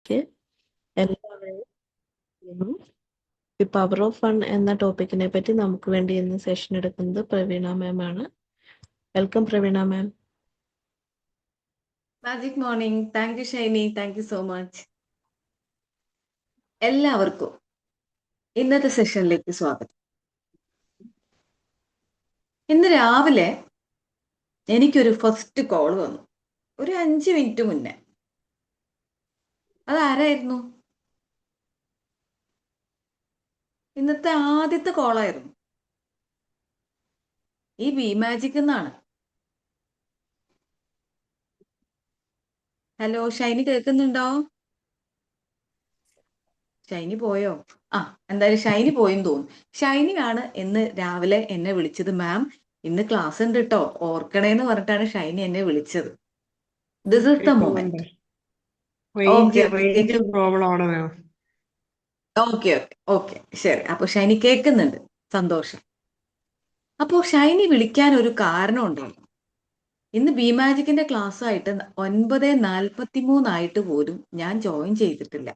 ക്ക് എല്ലാവരെയും ചെയ്യുന്നു. ഈ പവർ ഓഫ് ഫൺ എന്ന ടോപ്പിക്കിനെ പറ്റി നമുക്ക് വേണ്ടി ഇന്ന് സെഷൻ എടുക്കുന്നത് പ്രവീണ മാം ആണ്. Welcome Praveena ma'am. Magic morning. Thank you Shiny, thank you so much. എല്ലാവർക്കും ഇന്നത്തെ സെഷനിലേക്ക് സ്വാഗതം. ഇന്ന് രാവിലെ എനിക്കൊരു ഫസ്റ്റ് കോൾ വന്നു, ഒരു 5 മിനിറ്റ് മുന്നേ. അതാരായിരുന്നു? ഇന്നത്തെ ആദ്യത്തെ കോളായിരുന്നു. ഈ ബി മാജിക് എന്നാണ്. ഹലോ ഷൈനി, കേൾക്കുന്നുണ്ടോ? ഷൈനി പോയോ? എന്തായാലും ഷൈനി പോയെന്ന് തോന്നുന്നു. ഷൈനിയാണ് ഇന്ന് രാവിലെ എന്നെ വിളിച്ചത്. മാം, ഇന്ന് ക്ലാസ് ഉണ്ട് കേട്ടോ, ഓർക്കണേന്ന് പറഞ്ഞിട്ടാണ് ഷൈനി എന്നെ വിളിച്ചത്. This is the moment. Okay problem ആണ് മാം. ഓക്കെ ഓക്കെ ഓക്കെ ശരി. അപ്പൊ ഷൈനി കേൾക്കുന്നുണ്ട്, സന്തോഷം. അപ്പോ ഷൈനി വിളിക്കാൻ ഒരു കാരണം ഉണ്ടായിരുന്നു. ഇന്ന് ബി മാജിക്കിന്റെ ക്ലാസ് ആയിട്ട് 9:43 പോലും ഞാൻ ജോയിൻ ചെയ്തിട്ടില്ല.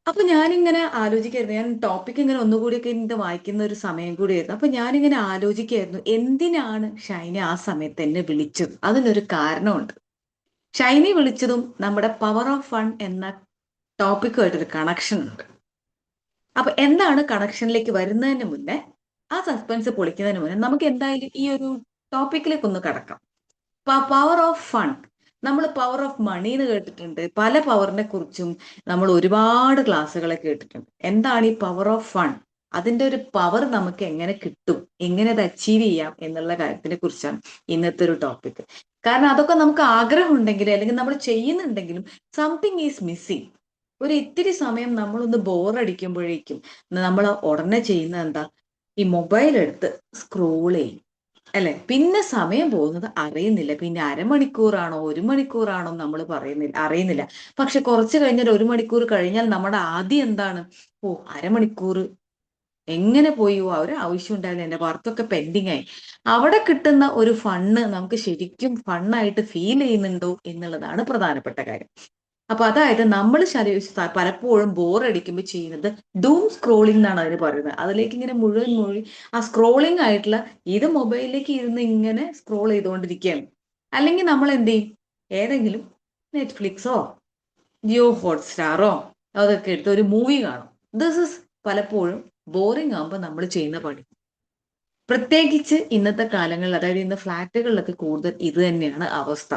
അപ്പൊ ഞാനിങ്ങനെ ആലോചിക്കായിരുന്നു, ഞാൻ ടോപ്പിക് ഇങ്ങനെ ഒന്നുകൂടിയൊക്കെ ഇന്ന് വായിക്കുന്ന ഒരു സമയം കൂടിയായിരുന്നു. അപ്പൊ ഞാനിങ്ങനെ ആലോചിക്കായിരുന്നു, എന്തിനാണ് ഷൈനി ആ സമയത്ത് എന്നെ വിളിച്ചത്? അതിനൊരു കാരണമുണ്ട്. ഷൈനി വിളിച്ചതും നമ്മുടെ പവർ ഓഫ് ഫൺ എന്ന ടോപ്പിക്കുമായിട്ടൊരു കണക്ഷൻ ഉണ്ട്. അപ്പൊ എന്താണ് കണക്ഷനിലേക്ക് വരുന്നതിന് മുന്നേ, ആ സസ്പെൻസ് പൊളിക്കുന്നതിന് മുന്നേ നമുക്ക് എന്തായാലും ഈ ഒരു ടോപ്പിക്കിലേക്ക് ഒന്ന് കടക്കാം. Power of fun. നമ്മൾ പവർ ഓഫ് മണി എന്ന് കേട്ടിട്ടുണ്ട്, പല പവറിനെ കുറിച്ചും നമ്മൾ ഒരുപാട് ക്ലാസ്സുകളെ കേട്ടിട്ടുണ്ട്. എന്താണ് ഈ പവർ ഓഫ് ഫൺ? അതിന്റെ ഒരു പവർ നമുക്ക് എങ്ങനെ കിട്ടും, എങ്ങനെ അത് അച്ചീവ് ചെയ്യാം എന്നുള്ള കാര്യത്തിനെ കുറിച്ചാണ് ഇന്നത്തെ ഒരു ടോപ്പിക്. കാരണം അതൊക്കെ നമുക്ക് ആഗ്രഹം ഉണ്ടെങ്കിൽ, അല്ലെങ്കിൽ നമ്മൾ ചെയ്യുന്നുണ്ടെങ്കിലും സംതിങ് ഈസ് മിസ്സിങ്. ഒരു ഇത്തിരി സമയം നമ്മളൊന്ന് ബോറടിക്കുമ്പോഴേക്കും നമ്മൾ ഉടനെ ചെയ്യുന്നത് എന്താ? ഈ മൊബൈൽ എടുത്ത് സ്ക്രോൾ ചെയ്യും, അല്ലെ? പിന്നെ സമയം പോകുന്നത് അറിയുന്നില്ല. പിന്നെ അരമണിക്കൂറാണോ 1 മണിക്കൂറാണോ നമ്മൾ അറിയുന്നില്ല. പക്ഷെ കുറച്ച് കഴിഞ്ഞാൽ 1 മണിക്കൂർ കഴിഞ്ഞാൽ നമ്മുടെ ആദ്യം എന്താണ്? അരമണിക്കൂർ എങ്ങനെ പോയി? ഒരു ആവശ്യം ഉണ്ടായില്ല, എന്റെ വർക്കൊക്കെ പെൻഡിങ് ആയി. അവിടെ കിട്ടുന്ന ഒരു ഫണ്ണ് നമുക്ക് ശരിക്കും ഫണ്ണായിട്ട് ഫീൽ ചെയ്യുന്നുണ്ടോ എന്നുള്ളതാണ് പ്രധാനപ്പെട്ട കാര്യം. അപ്പൊ അതായത് നമ്മൾ പലപ്പോഴും ബോറടിക്കുമ്പോൾ ചെയ്യുന്നത് ഡൂം സ്ക്രോളിംഗ് എന്നാണ് അതിന് പറയുന്നത്. അതിലേക്ക് ഇങ്ങനെ മുഴുവൻ ആ സ്ക്രോളിംഗ് ആയിട്ടുള്ള ഇത് മൊബൈലിലേക്ക് ഇരുന്ന് ഇങ്ങനെ സ്ക്രോൾ ചെയ്തുകൊണ്ടിരിക്കുകയാണ്. അല്ലെങ്കിൽ നമ്മൾ എന്ത് ചെയ്യും? ഏതെങ്കിലും നെറ്റ്ഫ്ലിക്സോ ജിയോ ഹോട്ട്സ്റ്റാറോ അതൊക്കെ എടുത്ത് ഒരു മൂവി കാണും. ദിസ് ഇസ് പലപ്പോഴും ബോറിംഗ് ആകുമ്പോൾ നമ്മൾ ചെയ്യുന്ന പണി. പ്രത്യേകിച്ച് ഇന്നത്തെ കാലങ്ങളിൽ, അതായത് ഇന്ന് ഫ്ലാറ്റുകളിലൊക്കെ കൂടുതൽ ഇത് തന്നെയാണ് അവസ്ഥ.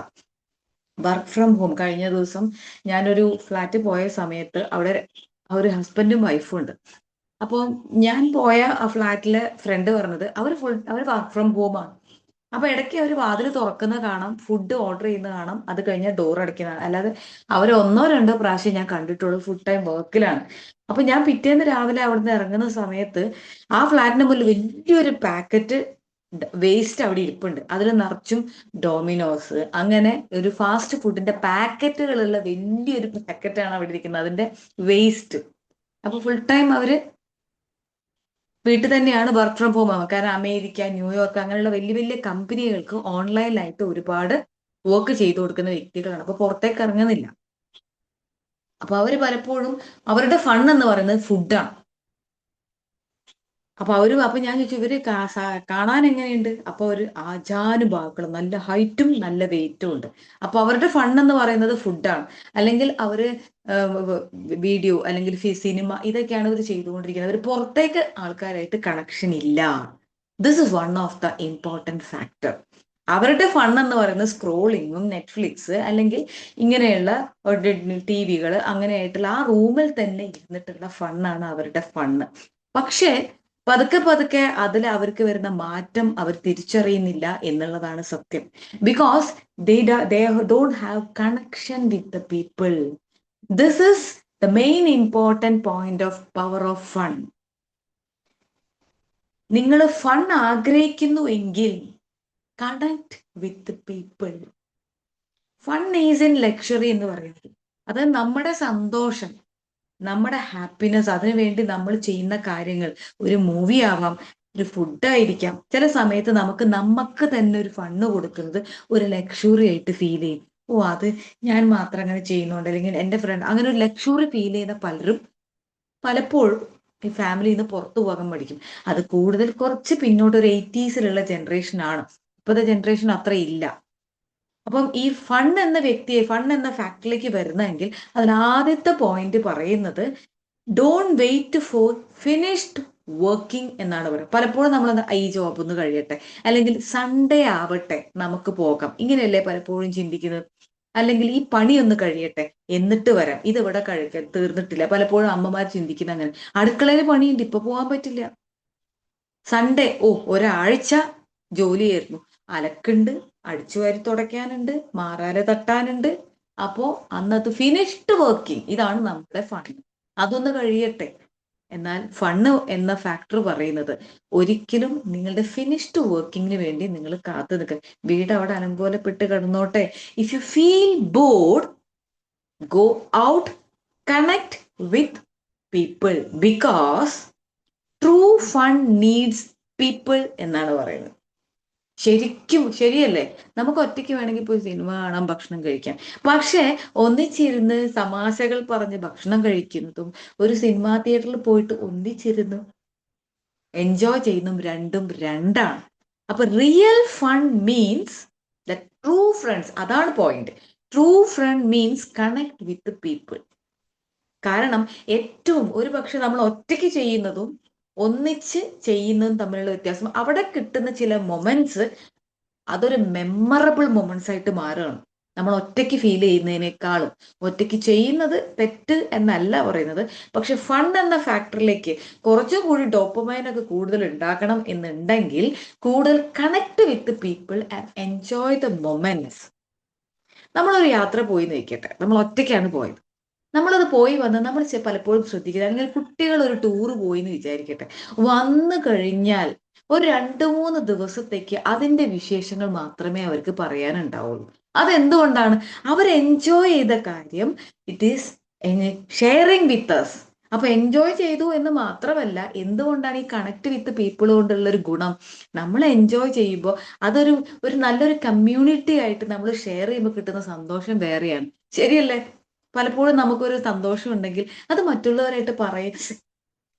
Work from home. കഴിഞ്ഞ ദിവസം ഞാനൊരു ഫ്ലാറ്റ് പോയ സമയത്ത് അവിടെ ഒരു ഹസ്ബൻഡും വൈഫും ഉണ്ട്. അപ്പോൾ ഞാൻ പോയ ആ ഫ്ലാറ്റിലെ ഫ്രണ്ട് പറഞ്ഞത് അവർ വർക്ക് ഫ്രം ഹോമാണ്. അപ്പൊ ഇടയ്ക്ക് അവർ വാതിൽ തുറക്കുന്ന കാണാം, ഫുഡ് ഓർഡർ ചെയ്യുന്ന കാണാം, അത് കഴിഞ്ഞാൽ ഡോർ അടയ്ക്കുന്നതാണ്. അല്ലാതെ അവർ 1-2 പ്രാവശ്യം ഞാൻ കണ്ടിട്ടുള്ളൂ ഫുൾ ടൈം വർക്കിലാണ്. അപ്പൊ ഞാൻ പിറ്റേന്ന് രാവിലെ അവിടുന്ന് ഇറങ്ങുന്ന സമയത്ത് ആ ഫ്ലാറ്റിന് മുന്നിൽ വലിയൊരു പാക്കറ്റ് വേസ്റ്റ് അവിടെ ഇരിപ്പുണ്ട്. അതിൽ നിറച്ചും ഡോമിനോസ്, അങ്ങനെ ഒരു ഫാസ്റ്റ് ഫുഡിന്റെ പാക്കറ്റുകളുള്ള വലിയൊരു പാക്കറ്റാണ് അവിടെ ഇരിക്കുന്നത്, അതിന്റെ വേസ്റ്റ്. അപ്പൊ ഫുൾ ടൈം അവര് വീട്ടിൽ തന്നെയാണ് വർക്ക് ഫ്രം ഹോം ആവുക. കാരണം അമേരിക്ക, ന്യൂയോർക്ക് അങ്ങനെയുള്ള വലിയ വലിയ കമ്പനികൾക്ക് ഓൺലൈനിലായിട്ട് ഒരുപാട് വർക്ക് ചെയ്തു കൊടുക്കുന്ന വ്യക്തികളാണ്. അപ്പൊ പുറത്തേക്ക് ഇറങ്ങുന്നില്ല. അപ്പൊ അവര് പലപ്പോഴും അവരുടെ ഫൺ എന്ന് പറയുന്നത് ഫുഡാണ്. അപ്പൊ ഞാൻ ചോദിച്ചു, ഇവര് കാണാൻ എങ്ങനെയുണ്ട്? അപ്പൊ ഒരു ആചാനുഭാക്കൾ, നല്ല ഹൈറ്റും നല്ല വെയിറ്റും ഉണ്ട്. അപ്പൊ അവരുടെ ഫൺ എന്ന് പറയുന്നത് ഫുഡാണ്. അല്ലെങ്കിൽ അവര് വീഡിയോ അല്ലെങ്കിൽ സിനിമ, ഇതൊക്കെയാണ് ഇവർ ചെയ്തുകൊണ്ടിരിക്കുന്നത്. അവർ പുറത്തേക്ക് ആൾക്കാരായിട്ട് കണക്ഷൻ ഇല്ല. This is one of the important factor. അവരുടെ ഫൺ എന്ന് പറയുന്നത് സ്ക്രോളിങ്ങും നെറ്റ്ഫ്ലിക്സ് അല്ലെങ്കിൽ ഇങ്ങനെയുള്ള ടിവികൾ, അങ്ങനെയായിട്ടുള്ള ആ റൂമിൽ തന്നെ ഇരുന്നിട്ടുള്ള ഫണ്ണാണ് അവരുടെ ഫണ്ണ്. പക്ഷേ പതുക്കെ പതുക്കെ അതിൽ അവർക്ക് വരുന്ന മാറ്റം അവർ തിരിച്ചറിയുന്നില്ല എന്നുള്ളതാണ് സത്യം. Because they don't have connection with the people. This is the main important point of power of fun. നിങ്ങൾ ഫൺ ആഗ്രഹിക്കുന്നു എങ്കിൽ connect with people. Fun is in luxury എന്ന് പറയുന്നത് അത് നമ്മുടെ സന്തോഷം, നമ്മുടെ ഹാപ്പിനെസ്, അതിനുവേണ്ടി നമ്മൾ ചെയ്യുന്ന കാര്യങ്ങൾ, ഒരു മൂവി ആവാം, ഒരു ഫുഡായിരിക്കാം. ചില സമയത്ത് നമുക്ക് തന്നെ ഒരു ഫണ്ണ് കൊടുക്കുന്നത് ഒരു ലക്ഷറി ആയിട്ട് ഫീൽ ചെയ്യും. ഓ അത് ഞാൻ മാത്രം അങ്ങനെ ചെയ്യുന്നുണ്ട്, അല്ലെങ്കിൽ എൻ്റെ ഫ്രണ്ട്, അങ്ങനെ ഒരു ലക്ഷറി ഫീൽ ചെയ്യുന്ന പലരും പലപ്പോഴും ഈ ഫാമിലിയിൽ നിന്ന് പുറത്തു പോകാൻ പഠിക്കും. അത് കൂടുതൽ കുറച്ച് പിന്നോട്ട് ഒരു 80s ജനറേഷനാണ്. ഇപ്പോഴത്തെ ജനറേഷൻ അത്ര ഇല്ല. അപ്പം ഈ ഫൺ എന്ന വ്യക്തിയെ, ഫൺ എന്ന ഫാക്ടറിലേക്ക് വരുന്നതെങ്കിൽ അതിൽ ആദ്യത്തെ പോയിന്റ് പറയുന്നത് don't wait for finished working എന്നാണ് പറയുന്നത്. പലപ്പോഴും നമ്മൾ ഈ ജോബ് ഒന്ന് കഴിയട്ടെ, അല്ലെങ്കിൽ സൺഡേ ആവട്ടെ നമുക്ക് പോകാം, ഇങ്ങനെയല്ലേ പലപ്പോഴും ചിന്തിക്കുന്നത്. അല്ലെങ്കിൽ ഈ പണി ഒന്ന് കഴിയട്ടെ എന്നിട്ട് വരാം, ഇതിവിടെ കഴിക്കാൻ തീർന്നിട്ടില്ല. പലപ്പോഴും അമ്മമാർ ചിന്തിക്കുന്ന അങ്ങനെ. അടുക്കളയിൽ പണിയുണ്ട്, ഇപ്പൊ പോകാൻ പറ്റില്ല. സൺഡേ, ഓ ഒരാഴ്ച ജോലിയായിരുന്നു, അലക്കുണ്ട്, അടിച്ചുവാരി തുടയ്ക്കാനുണ്ട്, മാറാല തട്ടാനുണ്ട്. അപ്പോ അന്നത് ഫിനിഷ്ഡ് വർക്കിംഗ്, ഇതാണ് നമ്മുടെ ഫണ്ട്, അതൊന്ന് കഴിയട്ടെ. എന്നാൽ ഫണ്ണ് എന്ന ഫാക്ടർ പറയുന്നത് ഒരിക്കലും നിങ്ങളുടെ ഫിനിഷ്ഡ് വർക്കിങ്ങിന് വേണ്ടി നിങ്ങൾ കാത്തു നിൽക്കുക. വീട് അവിടെ അലങ്കോലപ്പെട്ട് കിടന്നോട്ടെ. If you feel bored, go out, connect with people, because true fun needs people എന്നാണ് പറയുന്നത്. ശരിക്കും ശരിയല്ലേ? നമുക്ക് ഒറ്റയ്ക്ക് വേണമെങ്കിൽ പോയി സിനിമ കാണാം, ഭക്ഷണം കഴിക്കാം. പക്ഷേ ഒന്നിച്ചിരുന്ന് തമാശകൾ പറഞ്ഞ് ഭക്ഷണം കഴിക്കുന്നതും ഒരു സിനിമാ തിയേറ്ററിൽ പോയിട്ട് ഒന്നിച്ചിരുന്ന് എൻജോയ് ചെയ്യുന്നതും രണ്ടും രണ്ടാണ്. അപ്പൊ real fun means the true friends, അതാണ് point. True friend means connect with people. കാരണം ഏറ്റവും ഒരു പക്ഷെ നമ്മൾ ഒറ്റയ്ക്ക് ചെയ്യുന്നതും ഒന്നിച്ച് ചെയ്യുന്നതും തമ്മിലുള്ള വ്യത്യാസം, അവിടെ കിട്ടുന്ന ചില മൊമെന്റ്സ് അതൊരു മെമ്മറബിൾ മൊമെന്റ്സ് ആയിട്ട് മാറുകയാണ്. നമ്മൾ ഒറ്റയ്ക്ക് ഫീൽ ചെയ്യുന്നതിനേക്കാളും. ഒറ്റയ്ക്ക് ചെയ്യുന്നത് തെറ്റ് എന്നല്ല പറയുന്നത്, പക്ഷെ ഫൺ എന്ന ഫാക്ടറിലേക്ക് കുറച്ചുകൂടി ഡോപ്പമൈൻ ഒക്കെ കൂടുതൽ ഉണ്ടാക്കണം എന്നുണ്ടെങ്കിൽ കൂടുതൽ connect with people and enjoy the moments. നമ്മളൊരു യാത്ര പോയി നിൽക്കട്ടെ, നമ്മൾ ഒറ്റയ്ക്കാണ് പോയത്, നമ്മളത് പോയി വന്ന് നമ്മൾ പലപ്പോഴും ശ്രദ്ധിക്കുക, അല്ലെങ്കിൽ കുട്ടികൾ ഒരു ടൂറ് പോയി എന്ന് വിചാരിക്കട്ടെ, വന്നു കഴിഞ്ഞാൽ ഒരു 2-3 ദിവസത്തേക്ക് അതിന്റെ വിശേഷങ്ങൾ മാത്രമേ അവർക്ക് പറയാനുണ്ടാവുള്ളൂ. അതെന്തുകൊണ്ടാണ്? അവർ എൻജോയ് ചെയ്ത കാര്യം it is sharing with us. അപ്പൊ എൻജോയ് ചെയ്തു എന്ന് മാത്രമല്ല, എന്തുകൊണ്ടാണ് ഈ കണക്ട് വിത്ത് പീപ്പിൾ കൊണ്ടുള്ള ഒരു ഗുണം? നമ്മൾ എൻജോയ് ചെയ്യുമ്പോൾ അതൊരു നല്ലൊരു കമ്മ്യൂണിറ്റി ആയിട്ട് നമ്മൾ ഷെയർ ചെയ്യുമ്പോൾ കിട്ടുന്ന സന്തോഷം വേറെയാണ്. ശരിയല്ലേ? പലപ്പോഴും നമുക്കൊരു സന്തോഷം ഉണ്ടെങ്കിൽ അത് മറ്റുള്ളവരായിട്ട് പറയും,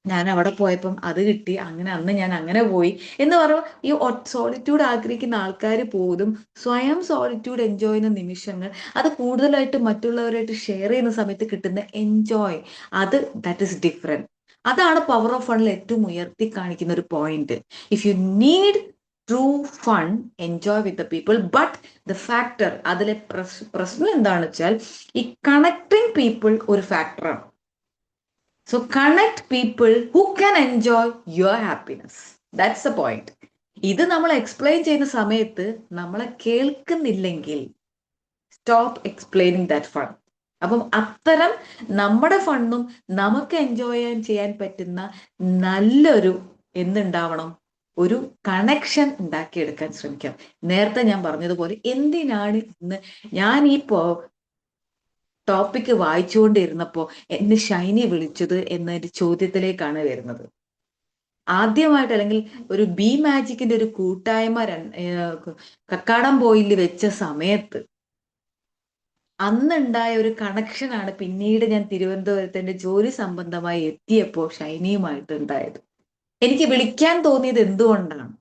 ഞാൻ അവിടെ പോയപ്പം അത് കിട്ടി, അങ്ങനെ അന്ന് ഞാൻ അങ്ങനെ പോയി എന്ന് പറയുമ്പോൾ ഈ സോളിറ്റ്യൂഡ് ആഗ്രഹിക്കുന്ന ആൾക്കാർ പോലും സ്വയം സോളിറ്റ്യൂഡ് എൻജോയ് ചെയ്യുന്ന നിമിഷങ്ങൾ, അത് കൂടുതലായിട്ട് മറ്റുള്ളവരായിട്ട് ഷെയർ ചെയ്യുന്ന സമയത്ത് കിട്ടുന്ന എൻജോയ്, അത് ദാറ്റ് ഇസ് ഡിഫറെന്റ്. അതാണ് പവർ ഓഫ് ഫണിൽ ഏറ്റവും ഉയർത്തി കാണിക്കുന്ന ഒരു point. If you need true fun, enjoy with the people. But the factor, അതിലെ പ്രശ്നം എന്താണെന്ന് വെച്ചാൽ ഈ കണക്ടിങ് പീപ്പിൾ ഒരു ഫാക്ടറാണ്. So connect people who can enjoy your happiness. That's the point. ഇത് നമ്മൾ എക്സ്പ്ലെയിൻ ചെയ്യുന്ന സമയത്ത് നമ്മളെ കേൾക്കുന്നില്ലെങ്കിൽ സ്റ്റോപ്പ് എക്സ്പ്ലെയിനിങ് ദാറ്റ് ഫൺ. അപ്പം അത്തരം നമ്മുടെ ഫണ്ണും നമുക്ക് എൻജോയ് ചെയ്യാൻ പറ്റുന്ന നല്ലൊരു എന്തുണ്ടാവണം, ഒരു കണക്ഷൻ ഉണ്ടാക്കിയെടുക്കാൻ ശ്രമിക്കാം. നേരത്തെ ഞാൻ പറഞ്ഞതുപോലെ എന്തിനാണ് ഇന്ന് ഞാൻ ഈ ടോപ്പിക്ക് വായിച്ചുകൊണ്ടിരുന്നപ്പോ എന്നെ ഷൈനി വിളിച്ചത് എന്നൊരു ചോദ്യത്തിലേക്കാണ് വരുന്നത്. ആദ്യമായിട്ട്, അല്ലെങ്കിൽ ഒരു ബി മാജിക്കിന്റെ ഒരു കൂട്ടായ്മ കക്കാടംപൊയില് വെച്ച സമയത്ത് അന്നുണ്ടായ ഒരു കണക്ഷനാണ് പിന്നീട് ഞാൻ തിരുവനന്തപുരത്ത് എന്റെ ജോലി സംബന്ധമായി എത്തിയപ്പോൾ ഷൈനിയുമായിട്ട് ഉണ്ടായത്. എനിക്ക് വിളിക്കാൻ തോന്നിയത് എന്തുകൊണ്ടാണ്?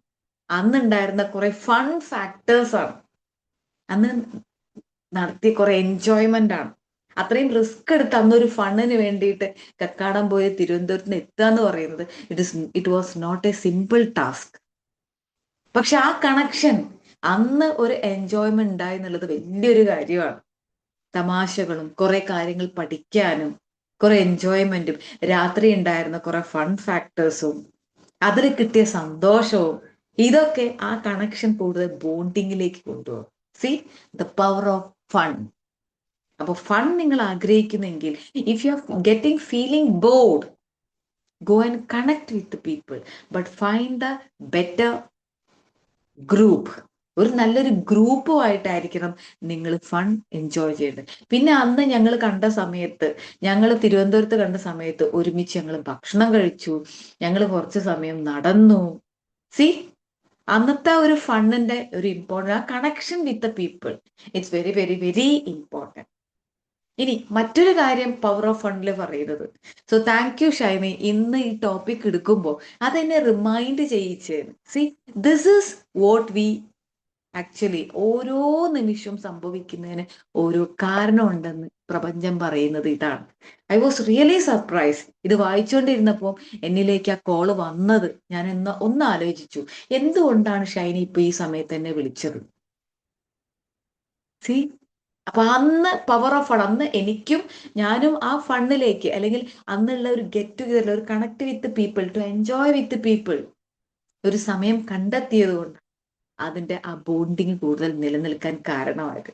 അന്നുണ്ടായിരുന്ന കുറെ ഫൺ ഫാക്ടേഴ്സ് ആണ്, അന്ന് നടത്തിയ കുറെ എൻജോയ്മെന്റ് ആണ്. അത്രയും റിസ്ക് എടുത്ത് അന്നൊരു ഫണ്ണിന് വേണ്ടിയിട്ട് കക്കാടംപൊയിൽ തിരുവനന്തപുരത്തിന് എത്തുക എന്ന് പറയുന്നത് it was not a simple task. പക്ഷെ ആ കണക്ഷൻ, അന്ന് ഒരു എൻജോയ്മെന്റ് ഉണ്ടായി എന്നുള്ളത് വലിയൊരു കാര്യമാണ്. തമാശകളും കുറെ കാര്യങ്ങൾ പഠിക്കാനും കുറെ എൻജോയ്മെന്റും രാത്രി ഉണ്ടായിരുന്ന കുറെ ഫൺ ഫാക്ടേഴ്സും അതിൽ കിട്ടിയ സന്തോഷവും, ഇതൊക്കെ ആ കണക്ഷൻ കൂടുതൽ ബോണ്ടിങ്ങിലേക്ക് കൊണ്ടുപോകും. See the power of fun. അപ്പൊ ഫൺ നിങ്ങൾ ആഗ്രഹിക്കുന്നെങ്കിൽ, if you are getting feeling bored, go and connect with people, but find the better group. ഒരു നല്ലൊരു ഗ്രൂപ്പുമായിട്ടായിരിക്കണം നിങ്ങൾ ഫൺ എൻജോയ് ചെയ്യേണ്ടത്. പിന്നെ അന്ന് ഞങ്ങൾ കണ്ട സമയത്ത്, ഞങ്ങൾ തിരുവനന്തപുരത്ത് കണ്ട സമയത്ത് ഒരുമിച്ച് ഞങ്ങൾ ഭക്ഷണം കഴിച്ചു, ഞങ്ങൾ കുറച്ച് സമയം നടന്നു. സി അന്നത്തെ ഒരു ഫണ്ണിന്റെ ഒരു ഇമ്പോർട്ടൻറ്റ്, ആ connection with the people, it's very very very important. ഇനി മറ്റൊരു കാര്യം പവർ ഓഫ് ഫണ്ടിൽ പറയുന്നത്, സോ താങ്ക് യു ഷൈമി, ഇന്ന് ഈ ടോപ്പിക് എടുക്കുമ്പോൾ അതെന്നെ റിമൈൻഡ് ചെയ്യിച്ചേന്. See, this is what we actually, ഓരോ നിമിഷവും സംഭവിക്കുന്നതിന് ഓരോ കാരണമുണ്ടെന്ന് പ്രപഞ്ചം പറയുന്നത് ഇതാണ്. I was really surprise. ഇത് വായിച്ചുകൊണ്ടിരുന്നപ്പോൾ എന്നിലേക്ക് ആ കോള് വന്നത് ഞാൻ ഒന്ന് ആലോചിച്ചു, എന്തുകൊണ്ടാണ് ഷൈനി ഇപ്പൊ ഈ സമയത്ത് എന്നെ വിളിച്ചത്. സി, അപ്പൊ അന്ന് പവർ ഓഫ് ഫൺ, അന്ന് എനിക്കും ഞാനും ആ ഫണ്ണിലേക്ക്, അല്ലെങ്കിൽ അന്നുള്ള ഒരു ഗെറ്റ് ടുഗദർ, ഒരു connect with people, to enjoy with people ഒരു സമയം കണ്ടെത്തിയത് കൊണ്ട് അതിന്റെ ആ ബോണ്ടിങ് കൂടുതൽ നിലനിൽക്കാൻ കാരണമായത്.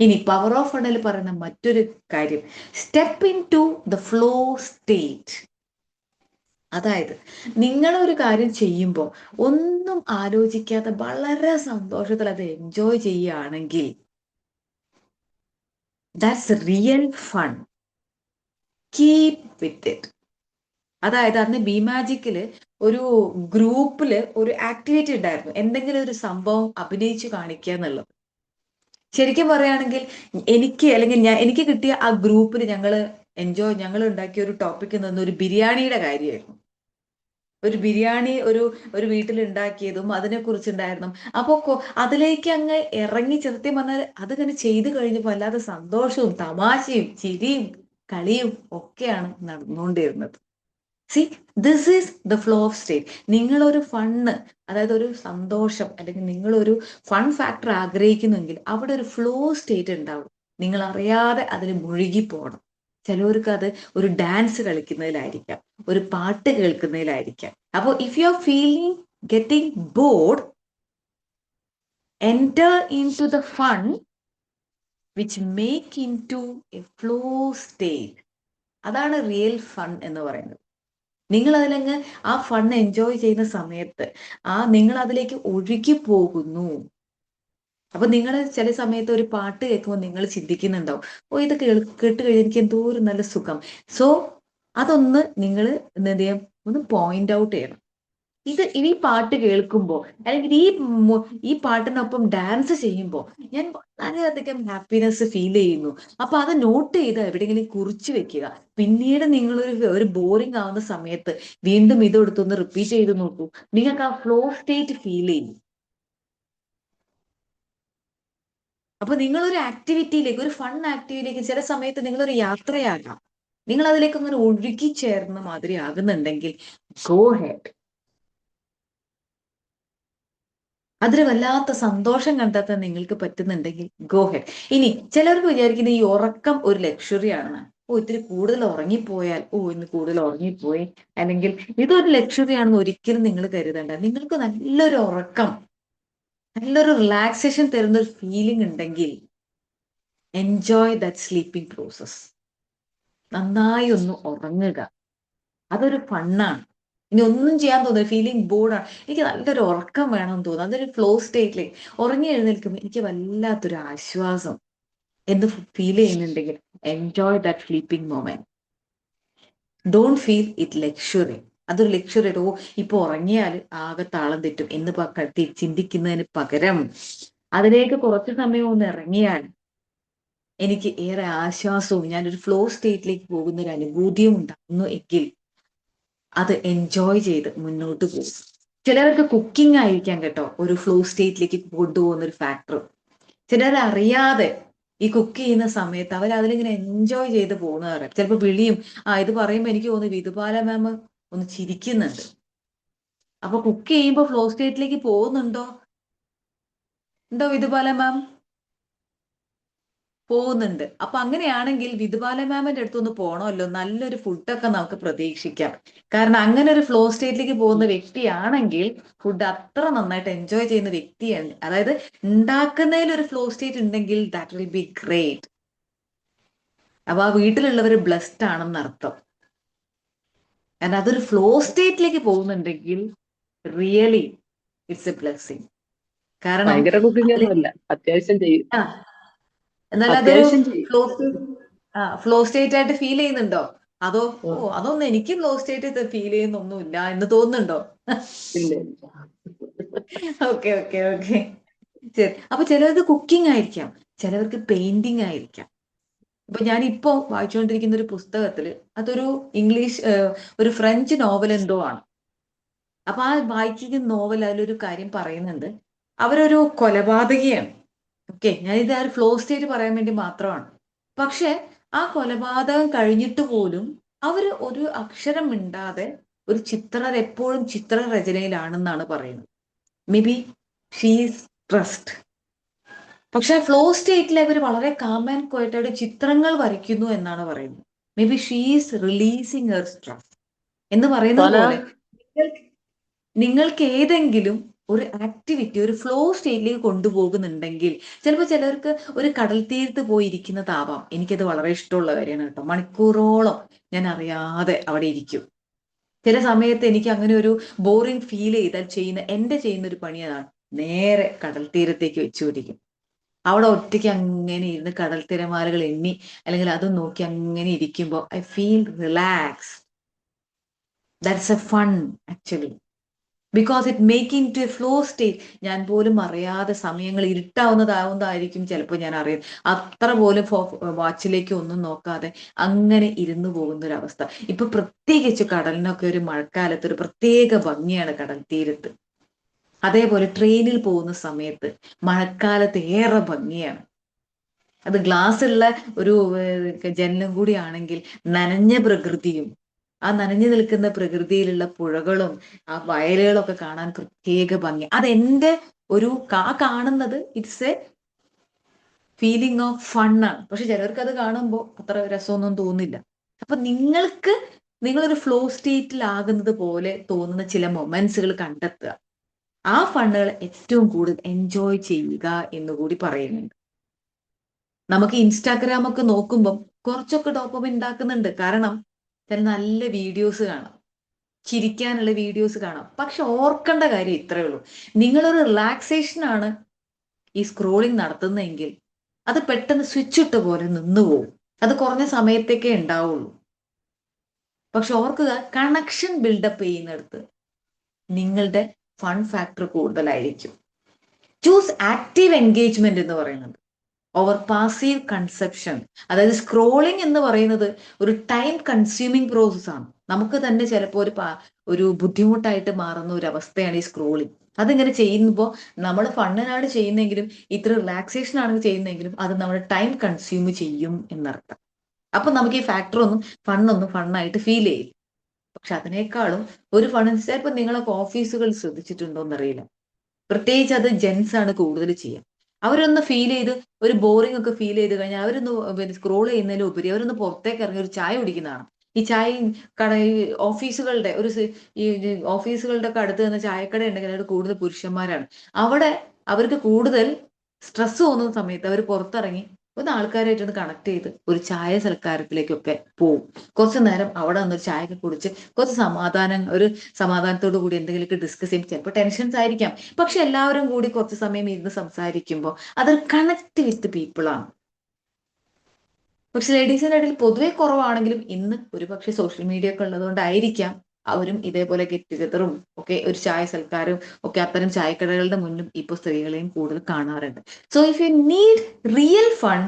ഇനി പവർ ഓഫ് ഫണ്ടിൽ പറയുന്ന മറ്റൊരു കാര്യം, step into the flow state. അതായത് നിങ്ങൾ ഒരു കാര്യം ചെയ്യുമ്പോൾ ഒന്നും ആലോചിക്കാതെ വളരെ സന്തോഷത്തിൽ അത് എൻജോയ് ചെയ്യുകയാണെങ്കിൽ that's real fun. Keep with it. അതായത് അന്ന് ബി മാജിക്കില് ഒരു ഗ്രൂപ്പില് ഒരു ആക്ടിവിറ്റി ഉണ്ടായിരുന്നു, എന്തെങ്കിലും ഒരു സംഭവം അഭിനയിച്ചു കാണിക്കുക എന്നുള്ളത്. ശരിക്കും പറയുകയാണെങ്കിൽ എനിക്ക് കിട്ടിയ ആ ഗ്രൂപ്പിൽ ഞങ്ങൾ ഉണ്ടാക്കിയ ഒരു ടോപ്പിക് നിന്ന് ഒരു ബിരിയാണിയുടെ കാര്യമായിരുന്നു. ഒരു ബിരിയാണി ഒരു വീട്ടിൽ ഉണ്ടാക്കിയതും അതിനെ കുറിച്ചുണ്ടായിരുന്നു. അപ്പൊ അതിലേക്ക് അങ്ങ് ഇറങ്ങി, സത്യം പറഞ്ഞാൽ അതിങ്ങനെ ചെയ്തു കഴിഞ്ഞപ്പോൾ അല്ലാതെ സന്തോഷവും തമാശയും ചിരിയും കളിയും ഒക്കെയാണ് നടന്നുകൊണ്ടിരുന്നത്. See, this is the flow of state. നിങ്ങളൊരു ഫണ്ണ്, അതായത് ഒരു സന്തോഷം, അല്ലെങ്കിൽ നിങ്ങളൊരു ഫൺ ഫാക്ടർ ആഗ്രഹിക്കുന്നെങ്കിൽ അവിടെ ഒരു ഫ്ലോ സ്റ്റേറ്റ് ഉണ്ടാവും. നിങ്ങൾ അറിയാതെ അതിന് മുഴുകി പോകണം. ചിലവർക്ക് അത് ഒരു ഡാൻസ് കളിക്കുന്നതിലായിരിക്കാം, ഒരു പാട്ട് കേൾക്കുന്നതിലായിരിക്കാം. അപ്പോൾ if you are feeling getting bored, enter into the fun which make into a flow state. അതാണ് റിയൽ ഫൺ എന്ന് പറയുന്നത്. നിങ്ങൾ അതിലങ്ങ് ആ ഫൺ എൻജോയ് ചെയ്യുന്ന സമയത്ത് നിങ്ങൾ അതിലേക്ക് ഒഴുകി പോകുന്നു. അപ്പൊ നിങ്ങൾ ചില സമയത്ത് ഒരു പാട്ട് കേൾക്കുമ്പോൾ നിങ്ങൾ ചിന്തിക്കുന്നുണ്ടാവും, ഓ ഇത് കേട്ട് കഴിഞ്ഞാൽ എനിക്ക് എന്തോ ഒരു നല്ല സുഖം. സോ അതൊന്ന് നിങ്ങൾ എന്ത് ചെയ്യാം, ഒന്ന് പോയിന്റ് ഔട്ട് ചെയ്യണം. ഈ പാട്ട് കേൾക്കുമ്പോൾ, അല്ലെങ്കിൽ ഈ പാട്ടിനൊപ്പം ഡാൻസ് ചെയ്യുമ്പോൾ ഞാൻ വളരെയധികം ഹാപ്പിനെസ് ഫീൽ ചെയ്യുന്നു. അപ്പൊ അത് നോട്ട് ചെയ്ത് എവിടെയെങ്കിലും കുറിച്ച് വെക്കുക. പിന്നീട് ഒരു ബോറിംഗ് ആവുന്ന സമയത്ത് വീണ്ടും ഇത് എടുത്തൊന്ന് റിപ്പീറ്റ് ചെയ്ത് നോക്കൂ. നിങ്ങൾക്ക് ആ ഫ്ലോ സ്റ്റേറ്റ് ഫീൽ ചെയ്യും. അപ്പൊ നിങ്ങളൊരു ആക്ടിവിറ്റിയിലേക്ക്, ഒരു ഫൺ ആക്ടിവിറ്റിയിലേക്ക്, ചില സമയത്ത് നിങ്ങളൊരു യാത്രയാകാം, നിങ്ങൾ അതിലേക്ക് ഒന്ന് ഒഴുകി ചേർന്ന മാതിരി ആകുന്നുണ്ടെങ്കിൽ ഗോ ഹെഡ്. അതിൽ വല്ലാത്ത സന്തോഷം കണ്ടെത്താൻ നിങ്ങൾക്ക് പറ്റുന്നുണ്ടെങ്കിൽ ഗോ ഹെഡ്. ഇനി ചിലർക്ക് വിചാരിക്കുന്നത് ഈ ഉറക്കം ഒരു ലക്ഷറി ആണെന്ന്. ഇത്തിരി കൂടുതൽ ഉറങ്ങിപ്പോയാൽ, ഇന്ന് കൂടുതൽ ഉറങ്ങിപ്പോയി, അല്ലെങ്കിൽ ഇതൊരു ലക്ഷറി ആണെന്ന് ഒരിക്കലും നിങ്ങൾ കരുതണ്ട. നിങ്ങൾക്ക് നല്ലൊരു ഉറക്കം, നല്ലൊരു റിലാക്സേഷൻ തരുന്ന ഒരു ഫീലിംഗ് ഉണ്ടെങ്കിൽ എൻജോയ് ദാറ്റ് സ്ലീപ്പിംഗ് പ്രോസസ്. നന്നായി ഒന്ന് ഉറങ്ങുക, അതൊരു ഫണ്ണാണ്. ഇനി ഒന്നും ചെയ്യാൻ തോന്നുന്നു, ഫീലിംഗ് ബോർഡാണ്, എനിക്ക് നല്ലൊരു ഉറക്കം വേണമെന്ന് തോന്നുന്നു, അതൊരു ഫ്ലോ സ്റ്റേറ്റിലേക്ക് ഉറങ്ങി എഴുന്നേൽക്കുമ്പോൾ എനിക്ക് വല്ലാത്തൊരു ആശ്വാസം എന്ന് ഫീൽ ചെയ്യുന്നുണ്ടെങ്കിൽ enjoy that sleeping moment. Don't feel it luxury. അതൊരു ലക്ഷറി ഇപ്പൊ ഉറങ്ങിയാൽ ആകെ താളം തെറ്റും എന്ന് ചിന്തിക്കുന്നതിന് പകരം അതിലേക്ക് കുറച്ചു സമയം ഒന്ന് ഇറങ്ങിയാൽ എനിക്ക് ഏറെ ആശ്വാസവും ഞാനൊരു ഫ്ലോ സ്റ്റേറ്റിലേക്ക് പോകുന്ന ഒരു അനുഭൂതിയും ഉണ്ടാകുന്നു എങ്കിൽ അത് എൻജോയ് ചെയ്ത് മുന്നോട്ട് പോകും. ചിലർക്ക് കുക്കിംഗ് ആയിരിക്കാം കേട്ടോ ഒരു ഫ്ലോ സ്റ്റേറ്റിലേക്ക് കൊണ്ടുപോകുന്ന ഒരു ഫാക്ടർ. ചിലരറിയാതെ ഈ കുക്ക് ചെയ്യുന്ന സമയത്ത് അവർ അതിലിങ്ങനെ എൻജോയ് ചെയ്ത് പോകുന്നവരെ ചിലപ്പോൾ വിളിയും, ഇത് പറയുമ്പോൾ എനിക്ക് തോന്നുന്നു വിധുപാല മാം ഒന്ന് ചിരിക്കുന്നുണ്ട്. അപ്പൊ കുക്ക് ചെയ്യുമ്പോൾ ഫ്ലോ സ്റ്റേറ്റിലേക്ക് പോകുന്നുണ്ടോ വിധുപാല മാം? പോകുന്നുണ്ട്. അപ്പൊ അങ്ങനെയാണെങ്കിൽ വിധുപാല മാമിന്റെ അടുത്തൊന്ന് പോകണമല്ലോ, നല്ലൊരു ഫുഡൊക്കെ നമുക്ക് പ്രതീക്ഷിക്കാം. കാരണം അങ്ങനെ ഒരു ഫ്ലോ സ്റ്റേറ്റിലേക്ക് പോകുന്ന വ്യക്തിയാണെങ്കിൽ ഫുഡ് അത്ര നന്നായിട്ട് എൻജോയ് ചെയ്യുന്ന വ്യക്തിയാണ്. അതായത് ഉണ്ടാക്കുന്നതിൽ ഒരു ഫ്ലോ സ്റ്റേറ്റ് ഉണ്ടെങ്കിൽ ദാറ്റ് വിൽ ബി ഗ്രേറ്റ്. അപ്പൊ ആ വീട്ടിലുള്ളവർ ബ്ലെസ്ഡ് ആണെന്ന് അർത്ഥം. കാരണം അതൊരു ഫ്ലോ സ്റ്റേറ്റിലേക്ക് പോകുന്നുണ്ടെങ്കിൽ റിയലി ഇറ്റ്സ് എ ബ്ലെസ്സിങ്. കാരണം അത്യാവശ്യം ചെയ്യും. എന്നാലും അതൊരു ഫ്ലോ സ്റ്റേറ്റ് ആയിട്ട് ഫീൽ ചെയ്യുന്നുണ്ടോ? അതൊന്നും എനിക്ക് ഫ്ലോ സ്റ്റേറ്റ് ഫീൽ ചെയ്യുന്നൊന്നുമില്ല എന്ന് തോന്നുന്നുണ്ടോ? Okay okay okay. ശരി. അപ്പൊ ചിലർക്ക് കുക്കിംഗ് ആയിരിക്കാം, ചിലവർക്ക് പെയിന്റിംഗ് ആയിരിക്കാം. ഇപ്പൊ ഞാൻ ഇപ്പോ വായിച്ചുകൊണ്ടിരിക്കുന്ന ഒരു പുസ്തകത്തില് അതൊരു ഇംഗ്ലീഷ് ഒരു ഫ്രഞ്ച് നോവൽ എന്തോ ആണ്. അപ്പൊ ആ വായിക്കുന്ന നോവൽ അതിലൊരു കാര്യം പറയുന്നുണ്ട്. അവരൊരു കൊലപാതകിയാണ്. ഓക്കെ, ഞാനിത് ആ ഒരു ഫ്ലോ സ്റ്റേറ്റ് പറയാൻ വേണ്ടി മാത്രമാണ്. പക്ഷെ ആ കൊലപാതകം കഴിഞ്ഞിട്ട് പോലും അവര് ഒരു അക്ഷരം മിണ്ടാതെ ഒരു ചിത്രം എപ്പോഴും ചിത്രരചനയിലാണെന്നാണ് പറയുന്നത്. May be she's trust. പക്ഷെ ഫ്ലോ സ്റ്റേറ്റിൽ ഇവർ വളരെ കാം ആൻഡ് ക്വയറ്റായിട്ട് ചിത്രങ്ങൾ വരയ്ക്കുന്നു എന്നാണ് പറയുന്നത്. May be she's releasing her stress എന്ന് പറയുന്നത് സോന പോലെ നിങ്ങൾക്ക് ഏതെങ്കിലും ഒരു ആക്ടിവിറ്റി ഒരു ഫ്ലോ സ്റ്റേറ്റിലേക്ക് കൊണ്ടുപോകുന്നുണ്ടെങ്കിൽ, ചിലപ്പോൾ ചിലർക്ക് ഒരു കടൽ തീരത്ത് പോയി ഇരിക്കുന്നതാവാം. എനിക്കത് വളരെ ഇഷ്ടമുള്ള കാര്യമാണ് കേട്ടോ. മണിക്കൂറോളം ഞാൻ അറിയാതെ അവിടെ ഇരിക്കും. ചില സമയത്ത് എനിക്ക് അങ്ങനെ ഒരു ബോറിംഗ് ഫീൽ ചെയ്താൽ ചെയ്യുന്ന ഒരു പണി അതാണ്. നേരെ കടൽ തീരത്തേക്ക് വെച്ചു പിടിക്കും. അവിടെ ഒറ്റയ്ക്ക് അങ്ങനെ ഇരുന്ന് കടൽ തിരമാലകൾ എണ്ണി അല്ലെങ്കിൽ അത് നോക്കി അങ്ങനെ ഇരിക്കുമ്പോൾ I feel relax. That's a fun actually. Because it making to a flow state. ഞാൻ പോലും അറിയാതെ സമയങ്ങൾ ഇരുട്ടാവുന്നതാവുന്നതായിരിക്കും ചിലപ്പോൾ ഞാൻ അറിയാം. അത്ര പോലും വാച്ചിലേക്ക് ഒന്നും നോക്കാതെ അങ്ങനെ ഇരുന്നു പോകുന്ന ഒരു അവസ്ഥ. ഇപ്പൊ പ്രത്യേകിച്ച് കടലിനൊക്കെ ഒരു മഴക്കാലത്ത് ഒരു പ്രത്യേക ഭംഗിയാണ് കടൽ തീരത്ത്. അതേപോലെ ട്രെയിനിൽ പോകുന്ന സമയത്ത് മഴക്കാലത്ത് ഏറെ ഭംഗിയാണ്. അത് ഗ്ലാസ് ഉള്ള ഒരു ജനലും കൂടി ആണെങ്കിൽ നനഞ്ഞ പ്രകൃതിയും ആ നനഞ്ഞു നിൽക്കുന്ന പ്രകൃതിയിലുള്ള പുഴകളും ആ വയലുകളൊക്കെ കാണാൻ പ്രത്യേക ഭംഗി. അതെന്റെ ഒരു കാണുന്നത് ഇറ്റ്സ് എ ഫീലിംഗ് ഓഫ് ഫണ്ണാണ്. പക്ഷെ ചിലർക്ക് അത് കാണുമ്പോൾ അത്ര രസമൊന്നും തോന്നില്ല. അപ്പൊ നിങ്ങളൊരു ഫ്ലോ സ്റ്റേറ്റിലാകുന്നത് പോലെ തോന്നുന്ന ചില മൊമെന്റ്സുകൾ കണ്ടെത്തുക. ആ ഫണ്ണുകൾ ഏറ്റവും കൂടുതൽ എൻജോയ് ചെയ്യുക എന്നുകൂടി പറയുന്നുണ്ട്. നമുക്ക് ഇൻസ്റ്റാഗ്രാം ഒക്കെ നോക്കുമ്പം കുറച്ചൊക്കെ ഡോപ്പമിൻ ഉണ്ടാക്കുന്നുണ്ട്. കാരണം ചില നല്ല വീഡിയോസ് കാണാം, ചിരിക്കാനുള്ള വീഡിയോസ് കാണാം. പക്ഷെ ഓർക്കേണ്ട കാര്യം ഇത്രയേ ഉള്ളൂ. നിങ്ങളൊരു റിലാക്സേഷൻ ആണ് ഈ സ്ക്രോളിംഗ് നടത്തുന്നതെങ്കിൽ അത് പെട്ടെന്ന് സ്വിച്ച് ഇട്ട പോലെ നിന്നുപോകും. അത് കുറഞ്ഞ സമയത്തേക്കേ ഉണ്ടാവുള്ളൂ. പക്ഷെ ഓർക്കുക, കണക്ഷൻ ബിൽഡപ്പ് ചെയ്യുന്നിടത്ത് നിങ്ങളുടെ ഫൺ ഫാക്ടർ കൂടുതലായിരിക്കും. ചൂസ് ആക്റ്റീവ് എൻഗേജ്മെന്റ് എന്ന് പറയുന്നത് ഓവർ പാസീവ് കൺസെപ്ഷൻ. അതായത് സ്ക്രോളിംഗ് എന്ന് പറയുന്നത് ഒരു ടൈം കൺസ്യൂമിങ് പ്രോസസ് ആണ്. നമുക്ക് തന്നെ ചിലപ്പോൾ ഒരു ബുദ്ധിമുട്ടായിട്ട് മാറുന്ന ഒരു അവസ്ഥയാണ് ഈ സ്ക്രോളിംഗ്. അതിങ്ങനെ ചെയ്യുമ്പോൾ നമ്മൾ ഫണ്ണിനാണ് ചെയ്യുന്നെങ്കിലും ഇത്ര റിലാക്സേഷൻ ആണ് ചെയ്യുന്നെങ്കിലും അത് നമ്മുടെ ടൈം കൺസ്യൂം ചെയ്യും എന്നർത്ഥം. അപ്പൊ നമുക്ക് ഈ ഫണ്ണൊന്നും ഫണ്ണായിട്ട് ഫീൽ ചെയ്യും. പക്ഷെ അതിനേക്കാളും ഒരു ഫണ്ട് ചിലപ്പോൾ നിങ്ങളൊക്കെ ഓഫീസുകൾ ശ്രദ്ധിച്ചിട്ടുണ്ടോ എന്നറിയില്ല. പ്രത്യേകിച്ച് അത് ജെൻസ് ആണ് കൂടുതൽ ചെയ്യുക. അവരൊന്ന് ഫീൽ ചെയ്ത് ഒരു ബോറിംഗ് ഒക്കെ ഫീൽ ചെയ്ത് കഴിഞ്ഞാൽ അവരൊന്ന് സ്ക്രോൾ ചെയ്യുന്നതിലും ഉപരി അവരൊന്ന് പുറത്തേക്ക് ഇറങ്ങി ഒരു ചായ കുടിക്കുന്നതാണ്. ഈ ചായയും ഈ ഓഫീസുകളുടെ ഈ ഓഫീസുകളുടെ ഒക്കെ അടുത്ത് നിന്ന് ചായക്കട ഉണ്ടെങ്കിൽ അവർ കൂടുതൽ പുരുഷന്മാരാണ്. അവർക്ക് കൂടുതൽ സ്ട്രെസ് തോന്നുന്ന സമയത്ത് അവർ പുറത്തിറങ്ങി ഒന്ന് ആൾക്കാരായിട്ടൊന്ന് കണക്ട് ചെയ്ത് ഒരു ചായ സൽക്കാരത്തിലേക്കൊക്കെ പോവും. കുറച്ചു നേരം അവിടെ വന്നൊരു ചായയൊക്കെ കുടിച്ച് കുറച്ച് സമാധാനത്തോടു കൂടി എന്തെങ്കിലുമൊക്കെ ഡിസ്കസ് ചെയ്യും. ചിലപ്പോൾ ടെൻഷൻസ് ആയിരിക്കാം. പക്ഷെ എല്ലാവരും കൂടി കുറച്ച് സമയം ഇരുന്ന് സംസാരിക്കുമ്പോൾ അതൊരു കണക്ട് വിത്ത് പീപ്പിൾ ആണ്. പക്ഷെ ലേഡീസിന്റെ ഇടയിൽ പൊതുവെ കുറവാണെങ്കിലും ഇന്ന് ഒരുപക്ഷെ സോഷ്യൽ മീഡിയ ഒക്കെ ഉള്ളതുകൊണ്ടായിരിക്കാം അവരും ഇതേപോലെ ഗെറ്റ് ടുഗദറും ഒക്കെ ഒരു ചായ സൽക്കാരും ഒക്കെ അത്തരം ചായക്കടകളുടെ മുന്നിൽ ഇപ്പൊ സ്ത്രീകളെയും കൂടുതൽ കാണാറുണ്ട്. So if you need real fun,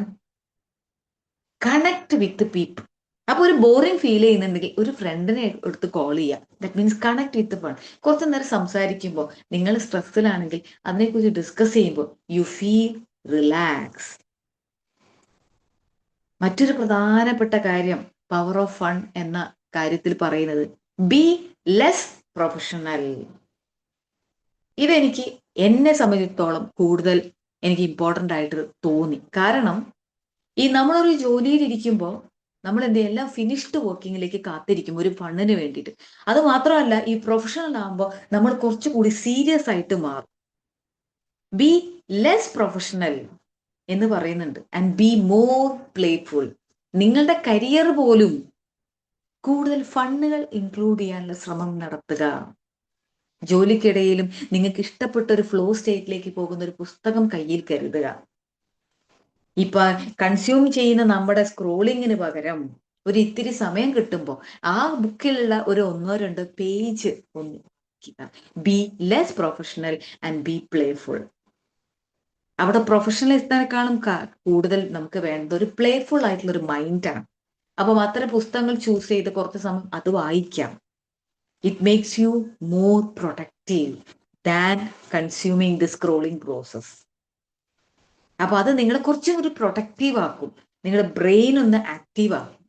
connect with people. അപ്പൊ ഒരു ബോറിംഗ് ഫീൽ ചെയ്യുന്നുണ്ടെങ്കിൽ ഒരു ഫ്രണ്ടിനെ എടുത്ത് കോൾ ചെയ്യുക. That means connect with fun. കുറച്ചു നേരം സംസാരിക്കുമ്പോൾ നിങ്ങൾ സ്ട്രെസ്സിലാണെങ്കിൽ അതിനെക്കുറിച്ച് ഡിസ്കസ് ചെയ്യുമ്പോൾ യു ഫീൽ റിലാക്സ്. മറ്റൊരു പ്രധാനപ്പെട്ട കാര്യം പവർ ഓഫ് ഫൺ എന്ന കാര്യത്തിൽ പറയുന്നത് ബി ലെസ് പ്രൊഫഷണൽ. ഇതെനിക്ക് എന്നെ സംബന്ധിച്ചിടത്തോളം കൂടുതൽ എനിക്ക് ഇമ്പോർട്ടൻ്റ് ആയിട്ട് തോന്നി. കാരണം നമ്മളൊരു ജോലിയിൽ ഇരിക്കുമ്പോൾ നമ്മൾ എല്ലാം ഫിനിഷ്ഡ് വർക്കിങ്ങിലേക്ക് കാത്തിരിക്കും ഒരു ഫണ്ണിന് വേണ്ടിയിട്ട്. അത് മാത്രമല്ല ഈ പ്രൊഫഷണൽ ആകുമ്പോൾ നമ്മൾ കുറച്ചുകൂടി സീരിയസ് ആയിട്ട് മാറും. ബി ലെസ് പ്രൊഫഷണൽ എന്ന് പറയുന്നുണ്ട് ആൻഡ് ബി മോർ പ്ലേഫുൾ. നിങ്ങളുടെ കരിയർ പോലും കൂടുതൽ ഫണ്ണുകൾ ഇൻക്ലൂഡ് ചെയ്യാനുള്ള ശ്രമം നടത്തുക. ജോലിക്കിടയിലും നിങ്ങൾക്ക് ഇഷ്ടപ്പെട്ട ഒരു ഫ്ലോ സ്റ്റേറ്റിലേക്ക് പോകുന്ന ഒരു പുസ്തകം കയ്യിൽ കരുതുക. ഇപ്പൊ കൺസ്യൂം ചെയ്യുന്ന നമ്മുടെ സ്ക്രോളിങ്ങിന് പകരം ഒരു ഇത്തിരി സമയം കിട്ടുമ്പോൾ ആ ബുക്കിലുള്ള ഒരു 1-2 പേജ് ഒന്ന് ആയിരിക്കുക. Be less professional and be playful. അവിടെ പ്രൊഫഷണലിസത്തിനേക്കാളും കൂടുതൽ നമുക്ക് വേണ്ടത് ഒരു പ്ലേഫുൾ ആയിട്ടുള്ള ഒരു മൈൻഡാണ്. അപ്പം അത്തരം പുസ്തകങ്ങൾ ചൂസ് ചെയ്ത് കുറച്ച് സമയം അത് വായിക്കാം. It makes you more productive than consuming the scrolling process. അപ്പൊ അത് നിങ്ങളെ കുറച്ചും ഒരു പ്രൊഡക്റ്റീവ് ആക്കും, നിങ്ങളുടെ ബ്രെയിൻ ഒന്ന് ആക്റ്റീവ് ആക്കും.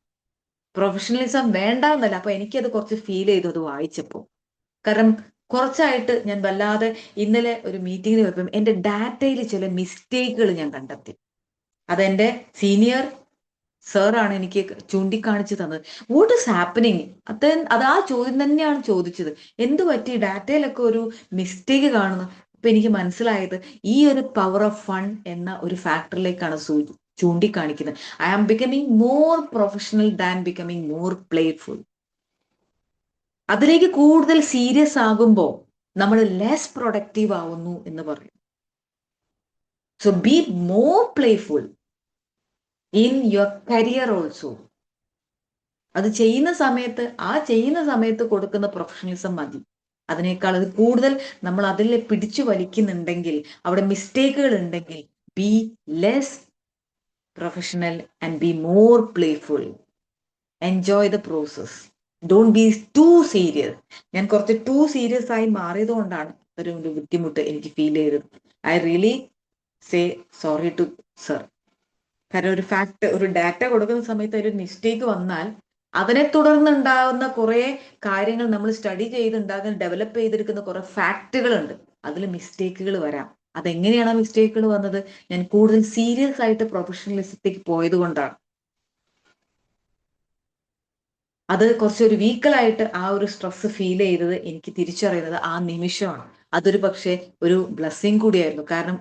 പ്രൊഫഷണലിസം വേണ്ട എന്നല്ല, അപ്പൊ എനിക്കത് കുറച്ച് ഫീൽ ചെയ്തു അത് വായിച്ചപ്പോൾ. കാരണം കുറച്ചായിട്ട് ഞാൻ വല്ലാതെ ഇന്നലെ ഒരു മീറ്റിങ്ങിന് പോയപ്പം എൻ്റെ ഡാറ്റയിൽ ചില മിസ്റ്റേക്കുകൾ ഞാൻ കണ്ടെത്തി. അതെൻ്റെ സീനിയർ സാറാണ് എനിക്ക് ചൂണ്ടിക്കാണിച്ചു തന്നത്. What is happening? അത് ആ ചോദ്യം തന്നെയാണ് ചോദിച്ചത്. എന്ത് പറ്റി ഡാറ്റയിലൊക്കെ ഒരു മിസ്റ്റേക്ക് കാണുന്നു? അപ്പൊ എനിക്ക് മനസ്സിലായത് ഈ ഒരു പവർ ഓഫ് ഫൺ എന്ന ഒരു ഫാക്ടറിലേക്കാണ് ചൂണ്ടിക്കാണിക്കുന്നത്. I am becoming more professional than becoming more playful. അതിലേക്ക് കൂടുതൽ സീരിയസ് ആകുമ്പോൾ നമ്മൾ ലെസ് പ്രൊഡക്റ്റീവ് ആവുന്നു എന്ന് പറയും. So be more playful in your career also. അത് ചെയ്യുന്ന സമയത്ത് കൊടുക്കുന്ന പ്രൊഫഷണലിസം മതി. അതിനേക്കാൾ അത് കൂടുതൽ നമ്മൾ അതിൽ പിടിച്ചു വലിക്കുന്നുണ്ടെങ്കിൽ, അവിടെ മിസ്റ്റേക്കുകൾ ഉണ്ടെങ്കിൽ, be less professional and be more playful. Enjoy the process. Don't be to serious. ഞാൻ കുറച്ച് ടു സീരിയസ് ആയി മാറിയത് കൊണ്ടാണ് ഒരു ബുദ്ധിമുട്ട് എനിക്ക് ഫീൽ ചെയ്തത്. I really say sorry to sir. കാരണം ഒരു ഡാറ്റ കൊടുക്കുന്ന സമയത്ത് ഒരു മിസ്റ്റേക്ക് വന്നാൽ അതിനെ തുടർന്നുണ്ടാകുന്ന കുറെ കാര്യങ്ങൾ നമ്മൾ സ്റ്റഡി ഡെവലപ്പ് ചെയ്തെടുക്കുന്ന കുറെ ഫാക്റ്റുകളുണ്ട്. അതിൽ മിസ്റ്റേക്കുകൾ വരാം. അതെങ്ങനെയാണ് മിസ്റ്റേക്കുകൾ വന്നത്? ഞാൻ കൂടുതൽ സീരിയസ് ആയിട്ട് പ്രൊഫഷണലിസത്തേക്ക് പോയത് കൊണ്ടാണ്. അത് കുറച്ചൊരു വീക്കലായിട്ട് ആ ഒരു സ്ട്രെസ് ഫീൽ ചെയ്തത് എനിക്ക് തിരിച്ചറിയുന്നത് ആ നിമിഷമാണ്. അതൊരു പക്ഷേ ഒരു ബ്ലെസ്സിങ് കൂടിയായിരുന്നു. കാരണം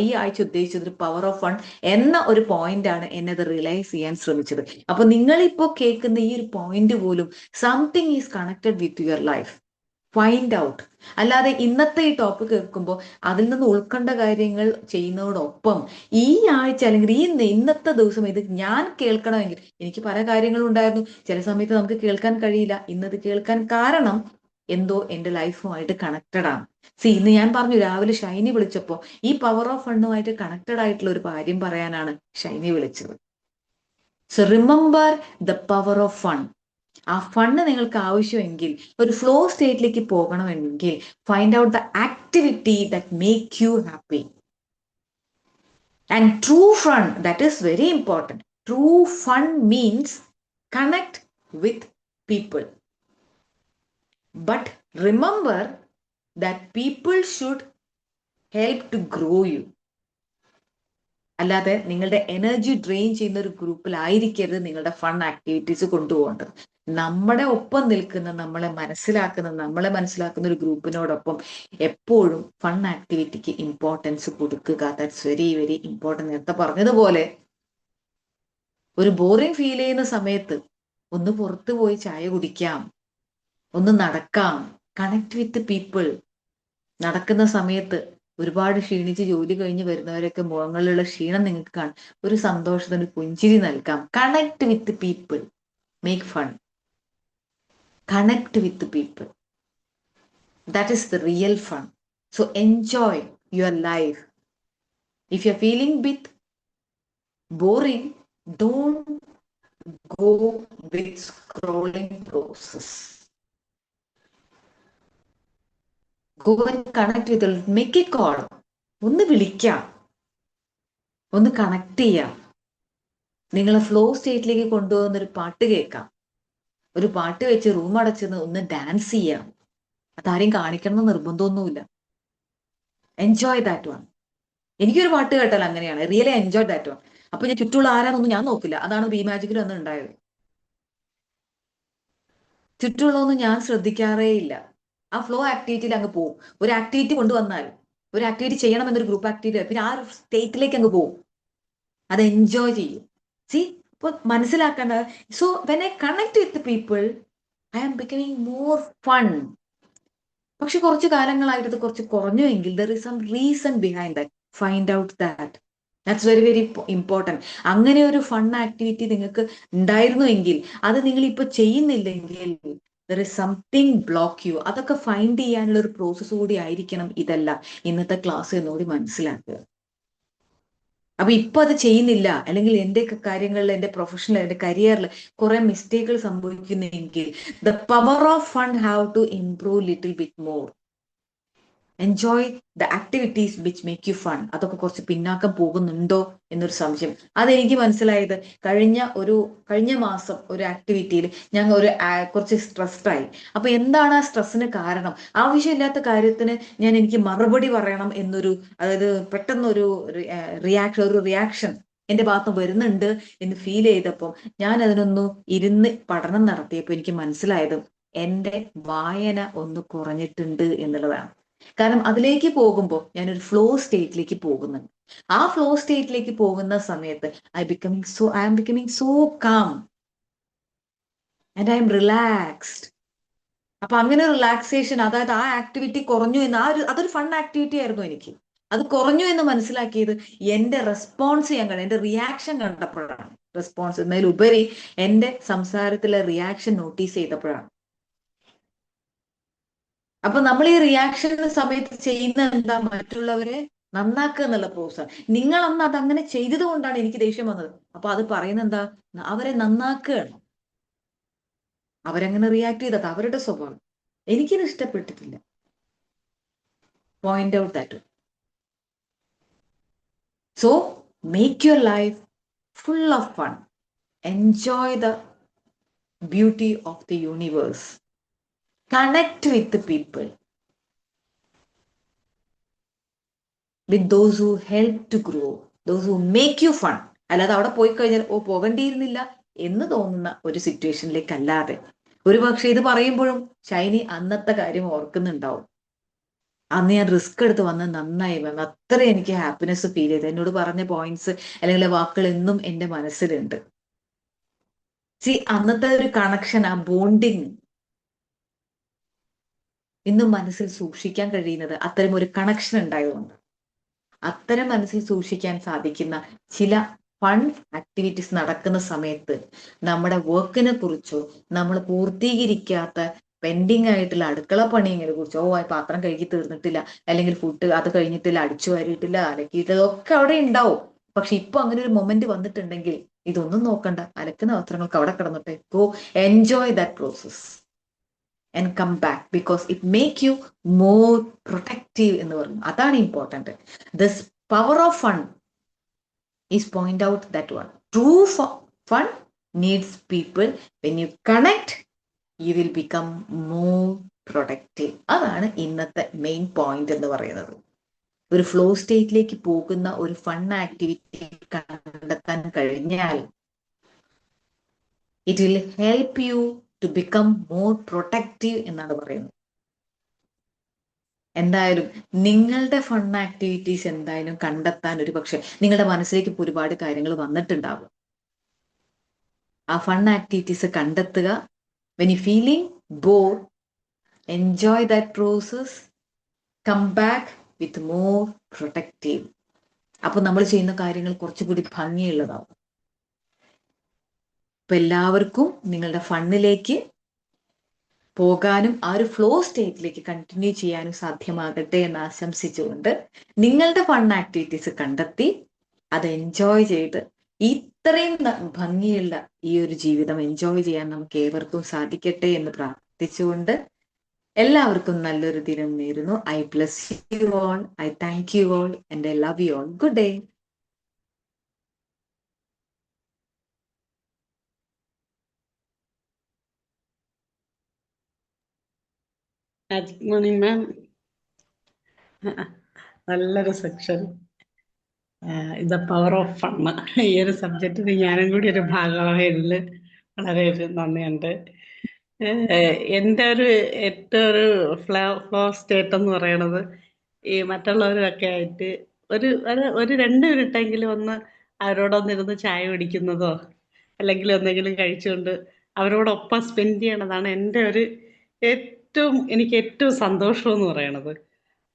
ഈ ആഴ്ച ഉദ്ദേശിച്ചത് ഒരു പവർ ഓഫ് ഫൺ എന്ന ഒരു പോയിന്റാണ് എന്നെ അത് റിയലൈസ് ചെയ്യാൻ ശ്രമിച്ചത്. അപ്പൊ നിങ്ങളിപ്പോ കേൾക്കുന്ന ഈ ഒരു പോയിന്റ് പോലും something is connected with your life. Find out. അല്ലാതെ ഇന്നത്തെ ഈ ടോപ്പിക് കേൾക്കുമ്പോൾ അതിൽ നിന്ന് ഉൾക്കൊണ്ട കാര്യങ്ങൾ ചെയ്യുന്നതോടൊപ്പം ഈ ആഴ്ച അല്ലെങ്കിൽ ഇന്നത്തെ ദിവസം ഇത് ഞാൻ കേൾക്കണമെങ്കിൽ, എനിക്ക് പല കാര്യങ്ങളും ഉണ്ടായിരുന്നു, ചില സമയത്ത് നമുക്ക് കേൾക്കാൻ കഴിയില്ല. ഇന്നത് കേൾക്കാൻ കാരണം എന്തോ എൻ്റെ ലൈഫുമായിട്ട് കണക്റ്റഡ് ആണ്. ഇന്ന് ഞാൻ പറഞ്ഞു, രാവിലെ ഷൈനി വിളിച്ചപ്പോൾ ഈ പവർ ഓഫ് ഫണ്ണുമായിട്ട് കണക്റ്റഡ് ആയിട്ടുള്ള ഒരു കാര്യം പറയാനാണ് ഷൈനി വിളിച്ചത്. So remember the power of fun. ആ ഫണ്ട് നിങ്ങൾക്ക് ആവശ്യമെങ്കിൽ, ഒരു ഫ്ലോ സ്റ്റേറ്റിലേക്ക് പോകണമെങ്കിൽ, find out the activity that make you happy. And true fun, that is very important. True fun means connect with people. But remember that people should help to grow you. അല്ലാതെ നിങ്ങളുടെ energy drain ചെയ്യുന്ന ഒരു ഗ്രൂപ്പിലായിരിക്കരുത് നിങ്ങളുടെ fun activities കൊണ്ടുപോകേണ്ടത്. നമ്മുടെ ഒപ്പം നിൽക്കുന്ന, നമ്മളെ മനസ്സിലാക്കുന്ന ഒരു ഗ്രൂപ്പിനോടൊപ്പം എപ്പോഴും ഫൺ ആക്ടിവിറ്റിക്ക് ഇമ്പോർട്ടൻസ് കൊടുക്കുക. That's very very important. നേരത്തെ പറഞ്ഞതുപോലെ ഒരു ബോറിംഗ് ഫീൽ ചെയ്യുന്ന സമയത്ത് ഒന്ന് പുറത്തു പോയി ചായ കുടിക്കാം, ഒന്ന് നടക്കാം, കണക്ട് വിത്ത് പീപ്പിൾ. നടക്കുന്ന സമയത്ത് ഒരുപാട് ക്ഷീണിച്ച് ജോലി കഴിഞ്ഞ് വരുന്നവരൊക്കെ മുഖങ്ങളിലുള്ള ക്ഷീണം നിങ്ങൾക്ക് കാണും. ഒരു സന്തോഷത്തിന് പുഞ്ചിരി നൽകാം. Connect with people, make fun. Connect with the people. That is the real fun. So enjoy your life. If you're feeling bit boring, don't go with scrolling process. Go and connect with them. Make a call. ഒന്ന് വിളിക്കാം, ഒന്ന് connect ചെയ്യാം. നിങ്ങളെ flow സ്റ്റേറ്റിലേക്ക് കൊണ്ടുപോകുന്നൊരു പാട്ട് കേൾക്കാം. ഒരു പാട്ട് വെച്ച് റൂം അടച്ചെന്ന് ഒന്ന് ഡാൻസ് ചെയ്യാം. അതാരെയും കാണിക്കണം എന്ന് നിർബന്ധമൊന്നുമില്ല. Enjoy that one. എനിക്കൊരു പാട്ട് കേട്ടാൽ അങ്ങനെയാണ്, റിയലി എൻജോയ് ദാറ്റ് വൺ. അപ്പൊ ഞാൻ ചുറ്റുള്ള ആരാന്നൊന്നും ഞാൻ നോക്കില്ല. അതാണ് ബി മാജിക്കിൽ അന്ന് ഉണ്ടായത്. ചുറ്റുള്ളതൊന്നും ഞാൻ ശ്രദ്ധിക്കാറേ ഇല്ല. ആ ഫ്ലോ ആക്ടിവിറ്റിയിൽ അങ്ങ് പോകും. ഒരു ആക്ടിവിറ്റി കൊണ്ടുവന്നാൽ, ഒരു ആക്ടിവിറ്റി ചെയ്യണം എന്നൊരു ഗ്രൂപ്പ് ആക്ടിവിറ്റി, പിന്നെ ആ സ്റ്റേറ്റിലേക്ക് അങ്ങ് പോകും. അത് എൻജോയ് ചെയ്യും. ഇപ്പൊ മനസ്സിലാക്കേണ്ട, so when I connect with people I am becoming more fun. പക്ഷെ കുറച്ച് കാലങ്ങളായിട്ട് ഇത് കുറച്ച് കുറഞ്ഞുവെങ്കിൽ there is some reason behind that. Find out that. That's very very important. അങ്ങനെ ഒരു ഫൺ ആക്ടിവിറ്റി നിങ്ങൾക്ക് ഉണ്ടായിരുന്നുവെങ്കിൽ, അത് നിങ്ങൾ ഇപ്പൊ ചെയ്യുന്നില്ലെങ്കിൽ, there is something block you. അതൊക്കെ ഫൈൻഡ് ചെയ്യാനുള്ള ഒരു പ്രോസസ്സ് കൂടി ആയിരിക്കണം ഇതല്ല ഇന്നത്തെ ക്ലാസ് എന്നുകൂടി മനസ്സിലാക്കുക. അപ്പൊ ഇപ്പൊ അത് ചെയ്യുന്നില്ല, അല്ലെങ്കിൽ എന്റെ കാര്യങ്ങളിൽ, എന്റെ പ്രൊഫഷണൽ, എന്റെ കരിയറിൽ കുറെ മിസ്റ്റേക്കുകൾ സംഭവിക്കുന്നെങ്കിൽ the power of fun have to improve little bit more. Enjoy the activities which make you fun. അതൊക്കെ കുറച്ച് പിന്നാക്കം പോകുന്നുണ്ടോ എന്നൊരു സംശയം. അതെനിക്ക് മനസ്സിലായത് കഴിഞ്ഞ മാസം ഒരു ആക്ടിവിറ്റിയിൽ ഞങ്ങൾ കുറച്ച് സ്ട്രെസ്ഡായി. അപ്പൊ എന്താണ് ആ സ്ട്രെസ്സിന് കാരണം? ആവശ്യമില്ലാത്ത കാര്യത്തിന് എനിക്ക് മറുപടി പറയണം എന്നൊരു, അതായത് പെട്ടെന്നൊരു റിയാക്ഷൻ എന്റെ ഭാഗത്ത് വരുന്നുണ്ട് എന്ന് ഫീൽ ചെയ്തപ്പോൾ ഞാൻ അതിനൊന്ന് ഇരുന്ന് പഠനം നടത്തിയപ്പോൾ എനിക്ക് മനസ്സിലായത് എന്റെ വായന ഒന്ന് കുറഞ്ഞിട്ടുണ്ട് എന്നുള്ളതാണ്. കാരണം അതിലേക്ക് പോകുമ്പോൾ ഞാനൊരു ഫ്ലോ സ്റ്റേറ്റിലേക്ക് പോകുന്നുണ്ട്. ആ ഫ്ലോ സ്റ്റേറ്റിലേക്ക് പോകുന്ന സമയത്ത് I am becoming so calm and I am relaxed. അപ്പൊ അങ്ങനെ റിലാക്സേഷൻ, അതായത് ആ ആക്ടിവിറ്റി കുറഞ്ഞു എന്ന്, അതൊരു ഫൺ ആക്ടിവിറ്റി ആയിരുന്നു എനിക്ക്. അത് കുറഞ്ഞു എന്ന് മനസ്സിലാക്കിയത് എന്റെ റെസ്പോൺസ് എന്റെ റിയാക്ഷൻ കണ്ടപ്പോഴാണ്. റെസ്പോൺസ് എന്നതിലുപരി എന്റെ സംസാരത്തിലെ റിയാക്ഷൻ നോട്ടീസ് ചെയ്തപ്പോഴാണ്. അപ്പൊ നമ്മൾ ഈ റിയാക്ഷൻ സമയത്ത് ചെയ്യുന്ന എന്താ? മറ്റുള്ളവരെ നന്നാക്കുക എന്നുള്ള പ്രോത്സാഹനം. നിങ്ങൾ അന്ന് അതങ്ങനെ ചെയ്തത് കൊണ്ടാണ് എനിക്ക് ദേഷ്യം വന്നത്. അപ്പൊ അത് പറയുന്നത് എന്താ? അവരെ നന്നാക്കുകയാണ്. അവരങ്ങനെ റിയാക്ട് ചെയ്തത് അവരുടെ സ്വഭാവം. എനിക്കിത് ഇഷ്ടപ്പെട്ടിട്ടില്ല. Point out that. So make your life full of fun. Enjoy the beauty of the universe. Connect with people, with those who help to grow, those who make you fun. അല്ലാതെ അവിടെ പോയി കഴിഞ്ഞാൽ പോകേണ്ടിയിരുന്നില്ല എന്ന് തോന്നുന്ന ഒരു സിറ്റുവേഷനിലേക്കല്ലാതെ. ഒരു പക്ഷെ ഇത് പറയുമ്പോഴും ഷൈനി അന്നത്തെ കാര്യം ഓർക്കുന്നുണ്ടാവും. അന്ന് ഞാൻ റിസ്ക് എടുത്ത് വന്ന് നന്നായി വന്നു, അത്ര എനിക്ക് ഹാപ്പിനെസ് ഫീൽ ചെയ്തു. എന്നോട് പറഞ്ഞ പോയിന്റ്സ് അല്ലെങ്കിൽ വാക്കുകൾ എന്നും എന്റെ മനസ്സിലുണ്ട്. അന്നത്തെ ഒരു കണക്ഷൻ, ആ ബോണ്ടിങ് ഇന്നും മനസ്സിൽ സൂക്ഷിക്കാൻ കഴിയുന്നത് അത്തരം ഒരു കണക്ഷൻ ഉണ്ടായതുകൊണ്ട്. അത്തരം മനസ്സിൽ സൂക്ഷിക്കാൻ സാധിക്കുന്ന ചില ഫൺ ആക്ടിവിറ്റീസ് നടക്കുന്ന സമയത്ത് നമ്മുടെ വർക്കിനെ കുറിച്ചോ, നമ്മൾ പൂർത്തീകരിക്കാത്ത പെൻഡിങ് ആയിട്ടുള്ള അടുക്കള പണിയെ കുറിച്ചോ, പാത്രം കഴുകി തീർന്നിട്ടില്ല, അല്ലെങ്കിൽ ഫുഡ് അത് കഴിഞ്ഞിട്ടില്ല, അടിച്ചു വാരിയിട്ടില്ല, അലക്കിയിട്ടില്ല, ഒക്കെ അവിടെ ഉണ്ടാവും. പക്ഷെ ഇപ്പൊ അങ്ങനെ ഒരു മൊമെന്റ് വന്നിട്ടുണ്ടെങ്കിൽ ഇതൊന്നും നോക്കണ്ട, അലക്കുന്ന വസ്ത്രങ്ങൾക്ക് അവിടെ കിടന്നിട്ട് go enjoy that process and come back because it make you more protective എന്ന് പറഞ്ഞു. അതാണ് important. This power of fun is point out that one. True fun needs people. When you connect, you will become more protective. അതാണ് ഇന്നത്തെ main point എന്ന് പറയുന്നത്. ഒരു flow സ്റ്റേറ്റിലേക്ക് പോകുന്ന ഒരു ഫൺ ആക്ടിവിറ്റി കണ്ടെത്താൻ കഴിഞ്ഞാൽ it will help you to become more protective എന്നാണ് പറയുന്നത്. എന്തായാലും നിങ്ങളുടെ ഫൺ ആക്ടിവിറ്റീസ് എന്തായാലും കണ്ടെത്താൻ ഒരു പക്ഷെ നിങ്ങളുടെ മനസ്സിലേക്ക് ഇപ്പോൾ ഒരുപാട് കാര്യങ്ങൾ വന്നിട്ടുണ്ടാവും. ആ ഫൺ ആക്ടിവിറ്റീസ് കണ്ടെത്തുക. When you feeling bore, enjoy that process, come back with more protective. അപ്പൊ നമ്മൾ ചെയ്യുന്ന കാര്യങ്ങൾ കുറച്ചുകൂടി ഭംഗിയുള്ളതാവും. അപ്പൊ എല്ലാവർക്കും നിങ്ങളുടെ ഫണ്ണിലേക്ക് പോകാനും ആ ഒരു ഫ്ലോ സ്റ്റേറ്റിലേക്ക് കണ്ടിന്യൂ ചെയ്യാനും സാധ്യമാകട്ടെ എന്ന് ആശംസിച്ചുകൊണ്ട് നിങ്ങളുടെ ഫൺ ആക്ടിവിറ്റീസ് കണ്ടെത്തി അത് എൻജോയ് ചെയ്ത് ഇത്രയും ഭംഗിയുള്ള ഈ ഒരു ജീവിതം എൻജോയ് ചെയ്യാൻ നമുക്ക് ഏവർക്കും സാധിക്കട്ടെ എന്ന് പ്രാർത്ഥിച്ചുകൊണ്ട് എല്ലാവർക്കും നല്ലൊരു ദിനം നേരുന്നു. I bless you all, I thank you all and I love you all. Good day. Good morning ma'am. നല്ലൊരു section. The power of fun. ഈ ഒരു സബ്ജക്റ്റിന് ഞാനും കൂടി ഒരു ഭാഗമായതിൽ വളരെ നന്ദിയുണ്ട്. എൻ്റെ ഏറ്റവും ഫ്ലോ സ്റ്റേറ്റ് എന്ന് പറയണത് ഈ മറ്റുള്ളവരൊക്കെ ആയിട്ട് ഒരു 2 മിനിറ്റെങ്കിലും ഒന്ന് അവരോടൊന്നിരുന്ന് ചായ കുടിക്കുന്നതോ അല്ലെങ്കിൽ എന്തെങ്കിലും കഴിച്ചുകൊണ്ട് അവരോടൊപ്പം സ്പെൻഡ് ചെയ്യണതാണ് എൻ്റെ എനിക്ക് ഏറ്റവും സന്തോഷം എന്ന് പറയണത്.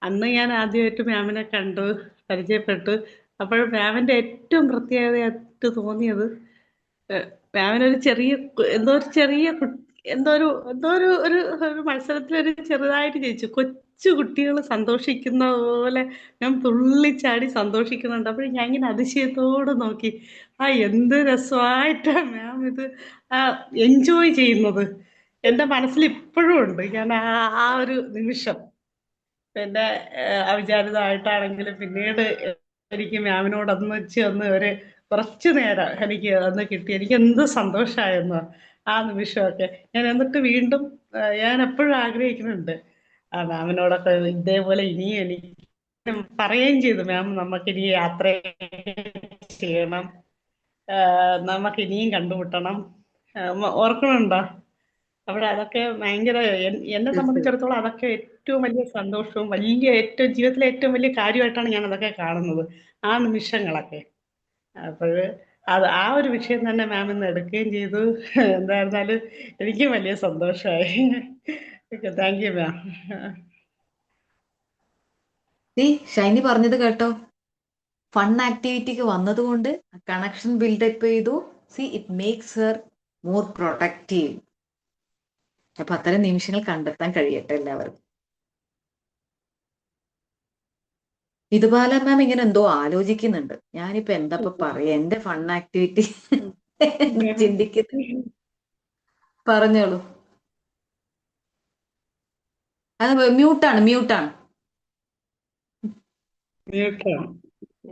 അന്ന് ഞാൻ ആദ്യമായിട്ട് മാമിനെ കണ്ടു പരിചയപ്പെട്ടു. അപ്പോൾ മാമിൻ്റെ ഏറ്റവും പ്രത്യേകതയായിട്ട് തോന്നിയത് മാമിനൊരു ചെറിയ എന്തോ ഒരു മത്സരത്തിൽ ഒരു ചെറുതായിട്ട് ജയിച്ചു. കൊച്ചു കുട്ടികൾ സന്തോഷിക്കുന്ന പോലെ ഞാൻ തുള്ളിച്ചാടി സന്തോഷിക്കുന്നുണ്ട്. അപ്പോൾ ഞാൻ ഇങ്ങനെ അതിശയത്തോടെ നോക്കി. എന്ത് രസമായിട്ടാ മാം ഇത് എൻജോയ് ചെയ്യുന്നത്. എൻ്റെ മനസ്സിൽ ഇപ്പോഴും ഉണ്ട് ഞാൻ ആ ഒരു നിമിഷം. പിന്നെ അവിചാരിതമായിട്ടാണെങ്കിലും പിന്നീട് എനിക്ക് മാമിനോട് ഒന്ന് ഒരു കുറച്ചു നേരം എനിക്ക് അന്ന് കിട്ടി. എനിക്ക് എന്ത് സന്തോഷമായിരുന്നു ആ നിമിഷമൊക്കെ. ഞാൻ എന്നിട്ട് വീണ്ടും ഞാൻ എപ്പോഴും ആഗ്രഹിക്കുന്നുണ്ട് മാമിനോടൊക്കെ ഇതേപോലെ ഇനിയും എനിക്ക് പറയുകയും ചെയ്തു, മാം നമുക്കിനി യാത്ര ചെയ്യണം, നമുക്ക് ഇനിയും കണ്ടുമുട്ടണം. ഓർക്കണുണ്ടോ? അവിടെ അതൊക്കെ ഭയങ്കര എന്നെ സംബന്ധിച്ചിടത്തോളം അതൊക്കെ ഏറ്റവും വലിയ സന്തോഷവും ഏറ്റവും ജീവിതത്തിലെ ഏറ്റവും വലിയ കാര്യമായിട്ടാണ് ഞാൻ അതൊക്കെ കാണുന്നത്, ആ നിമിഷങ്ങളൊക്കെ. അപ്പോൾ ആ ഒരു വിഷയം തന്നെ മാം ഇന്ന് എടുക്കുകയും ചെയ്തു. എന്തായിരുന്നാലും എനിക്കും വലിയ സന്തോഷമായി. താങ്ക് യു മാം. ഷൈനി പറഞ്ഞത് കേട്ടോ, ഫൺ ആക്ടിവിറ്റിക്ക് വന്നതുകൊണ്ട് കണക്ഷൻ ബിൽഡപ്പ് ചെയ്തു. It makes her more protective. അപ്പൊ അത്തരം നിമിഷങ്ങൾ കണ്ടെത്താൻ കഴിയട്ടെ എല്ലാവർക്കും. ഇതുപോലെ മാം ഇങ്ങനെ എന്തോ ആലോചിക്കുന്നുണ്ട്. ഞാനിപ്പോ എന്താ പറയാ, എന്റെ ഫൺ ആക്ടിവിറ്റി ചിന്തിക്കുന്നു. പറഞ്ഞോളൂ. അത് മ്യൂട്ടാണ്.